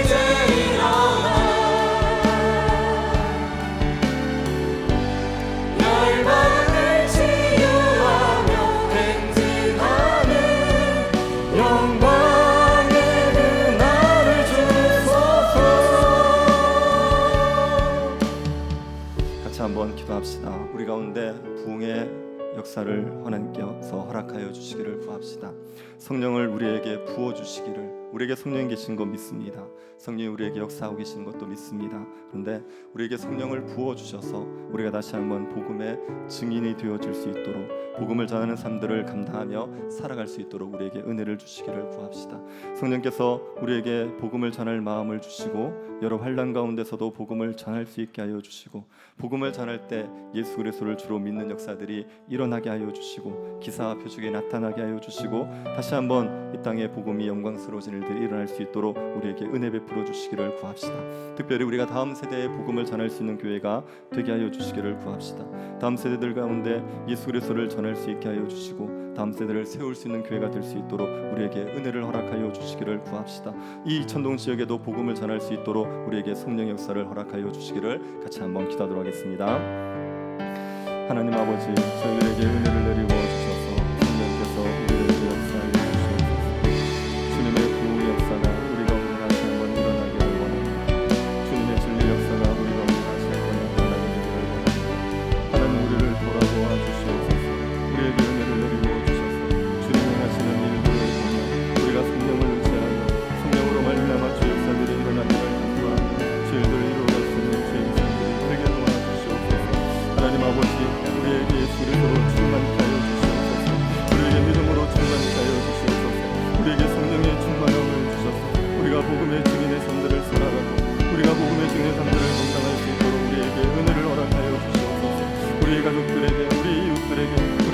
이제 일어나 열방을 치유하며 행진하는 영광의 은혜를 주소서. 같이 한번 기도합시다. 우리 가운데 부흥의 역사를 하나님께서 허락하여 주시기를 구합시다. 성령을 우리에게 부어 주시기를, 우리에게 성령이 계신 거 믿습니다. 성령이 우리에게 역사하고 계신 것도 믿습니다. 그런데 우리에게 성령을 부어 주셔서 우리가 다시 한번 복음의 증인이 되어질 수 있도록, 복음을 전하는 삶들을 감당하며 살아갈 수 있도록 우리에게 은혜를 주시기를 구합시다. 성령께서 우리에게 복음을 전할 마음을 주시고 여러 환난 가운데서도 복음을 전할 수 있게 하여 주시고, 복음을 전할 때 예수 그리스도를 주로 믿는 역사들이 일어나게 하여 주시고 기사와 표적이 나타나게 하여 주시고, 다시 한번 이 땅에 복음이 영광스러워진 일들이 일어날 수 있도록 우리에게 은혜 베풀어 주시기를 구합시다. 특별히 우리가 다음 세대에 복음을 전할 수 있는 교회가 되게 하여 주시기를 구합시다. 다음 세대들 가운데 예수 그리스도를 전할 수 있게 하여 주시고 다음 세대를 세울 수 있는 교회가 될 수 있도록 우리에게 은혜를 허락하여 주시기를 구합시다. 이 천동 지역에도 복음을 전할 수 있도록 우리에게 성령 역사를 허락하여 주시기를 같이 한번 기도하도록 하겠습니다. 하나님 아버지, 저희들에게 은혜를 내리워 주셔서 성령께서 우리에게 역사하여 주시옵소서. 주님의 부흥의 역사가 우리 가운데 다시 한번 일어나기를 원합니다. 주님의 진리 역사가 우리 가운데 다시 한번 나타나게 되기를 원합니다. 하나님 우리를 돌아보아 주시옵소서. 우리에게 은혜를 내리워 주셔서 주님이 하시는 일들을 보며 우리가 성령을 의지하여 성령으로 말미암아 주 역사들이 일어나기를 간구하며 주일들을 이루어갈 수 있는 주의 인생들이 되게 도와주시옵소서. 하나님 아버지, 우리에게 예수 그리스도로 충만케 하여 주시옵소서.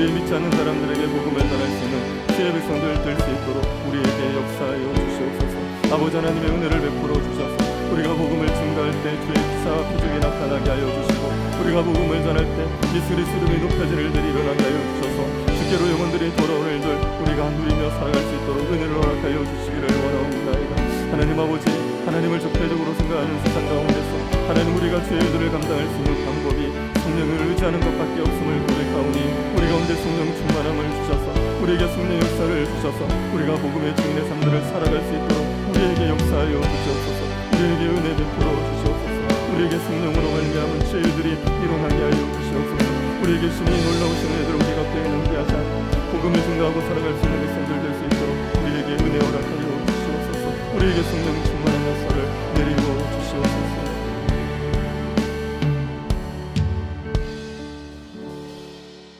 우리의 믿지 않는 사람들에게 복음을 전할 수 있는 주의 백성들 될 수 있도록 우리에게 역사하여 주시옵소서. 아버지 하나님의 은혜를 베풀어 주셔서 우리가 복음을 증거할 때 주의 기사와 표적이 나타나게 하여 주시고, 우리가 복음을 전할 때 예수의 이름이 높여질 일들이 일어나게 하여 주셔서 주께로 영혼들이 돌아오는 일들 우리가 누리며 살아갈 수 있도록 은혜를 허락하여 주시기를 원하옵나이다. 하나님 아버지, 하나님을 적대적으로 생각하는 세상 가운데서 하나님 우리가 주의 일들을 감당할 수 있는 방법이 성령을 의지하는 것밖에 없음을 고백하오니 우리 가운데 성령 충만함을 주셔서 우리에게 성령 역사를 주셔서 우리가 복음의 증인의 삶들을 살아갈 수 있도록 우리에게 역사하여 주시옵소서. 우리에게 은혜 베풀어 주시옵소서. 우리에게 성령으로 말미암은 죄들이 일어나게 하여 주시옵소서. 우리에게 신이 놀라우신 은혜를 우리 곁에 넘기하지 않고 복음을 증거하고 살아갈 수 있는 백성들 될 수 있도록 우리에게 은혜 허락하여 주시옵소서. 우리에게 성령 충만한 역사를 내리고 주시옵소서.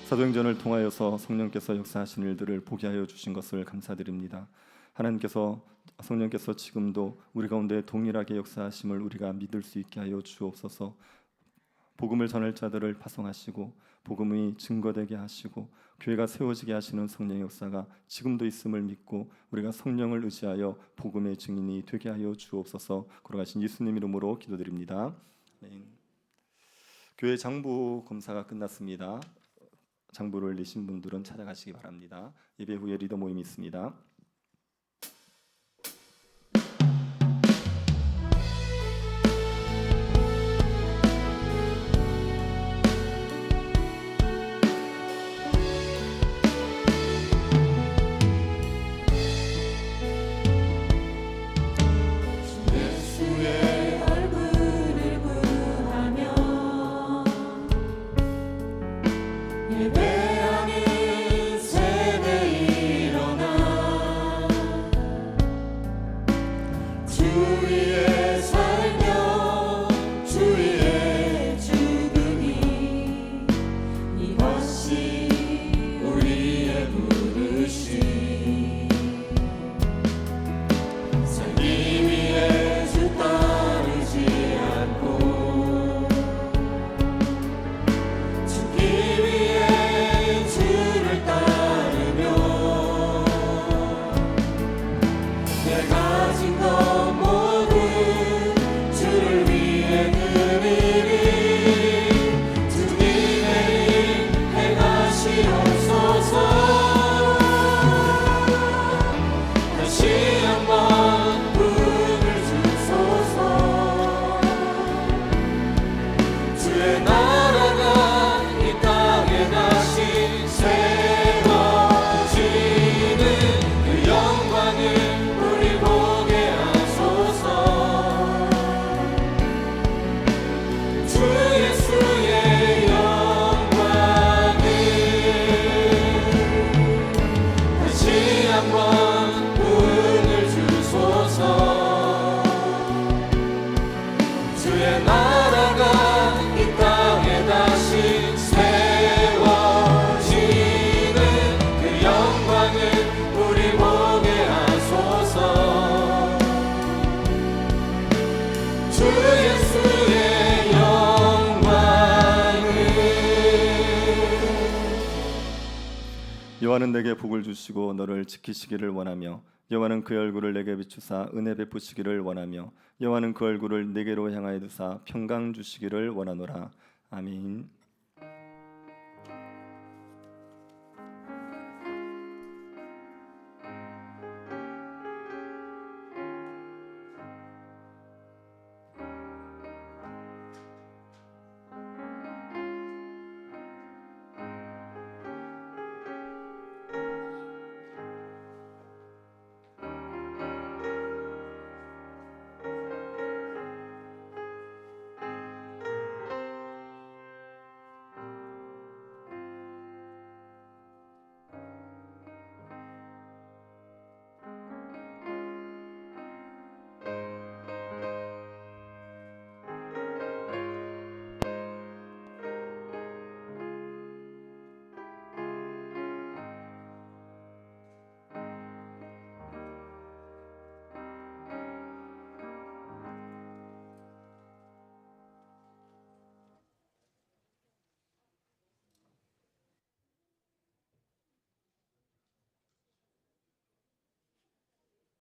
사도행전을 통하여서 성령께서 역사하신 일들을 보게 하여 주신 것을 감사드립니다. 하나님께서 성령께서 지금도 우리 가운데 동일하게 역사하심을 우리가 믿을 수 있게 하여 주옵소서. 복음을 전할 자들을 파송하시고 복음이 증거되게 하시고 교회가 세워지게 하시는 성령의 역사가 지금도 있음을 믿고 우리가 성령을 의지하여 복음의 증인이 되게 하여 주옵소서. 걸어가신 예수님 이름으로 기도드립니다. 아멘. 교회 장부 검사가 끝났습니다. 장부를 내신 분들은 찾아가시기 바랍니다. 예배 후에 리더 모임이 있습니다. 예수의 얼굴을 구하며 예배하는 세대 일어나 주 위에 살며 주 위에 죽으니 이것이 우리의 부르심. 살기 위해 주 따르지 않고 죽기 위해 주를 따르며 내 가진 것 모두 주를 위해 드리리. 주님의 일 행하시옵소서. 다시 한번 분을 주소서. 주의 나라가 이 땅에 다시 세워지는 그 영광을 우리 보게 하소서. 주 예수의 영광을 다시 한번 분을 주소서. 주의 나라가 이 땅에 다시 세워지는 그 영광을 우리 보게 하소서. 주 예수의 영광을. 여호와는 내게 복을 주시고 너를 지키시기를 원하며 여호와는 그의 얼굴을 내게 비추사 은혜 베푸시기를 원하며 여호와는 그 얼굴을 내게로 향하여 두사 평강 주시기를 원하노라. 아멘.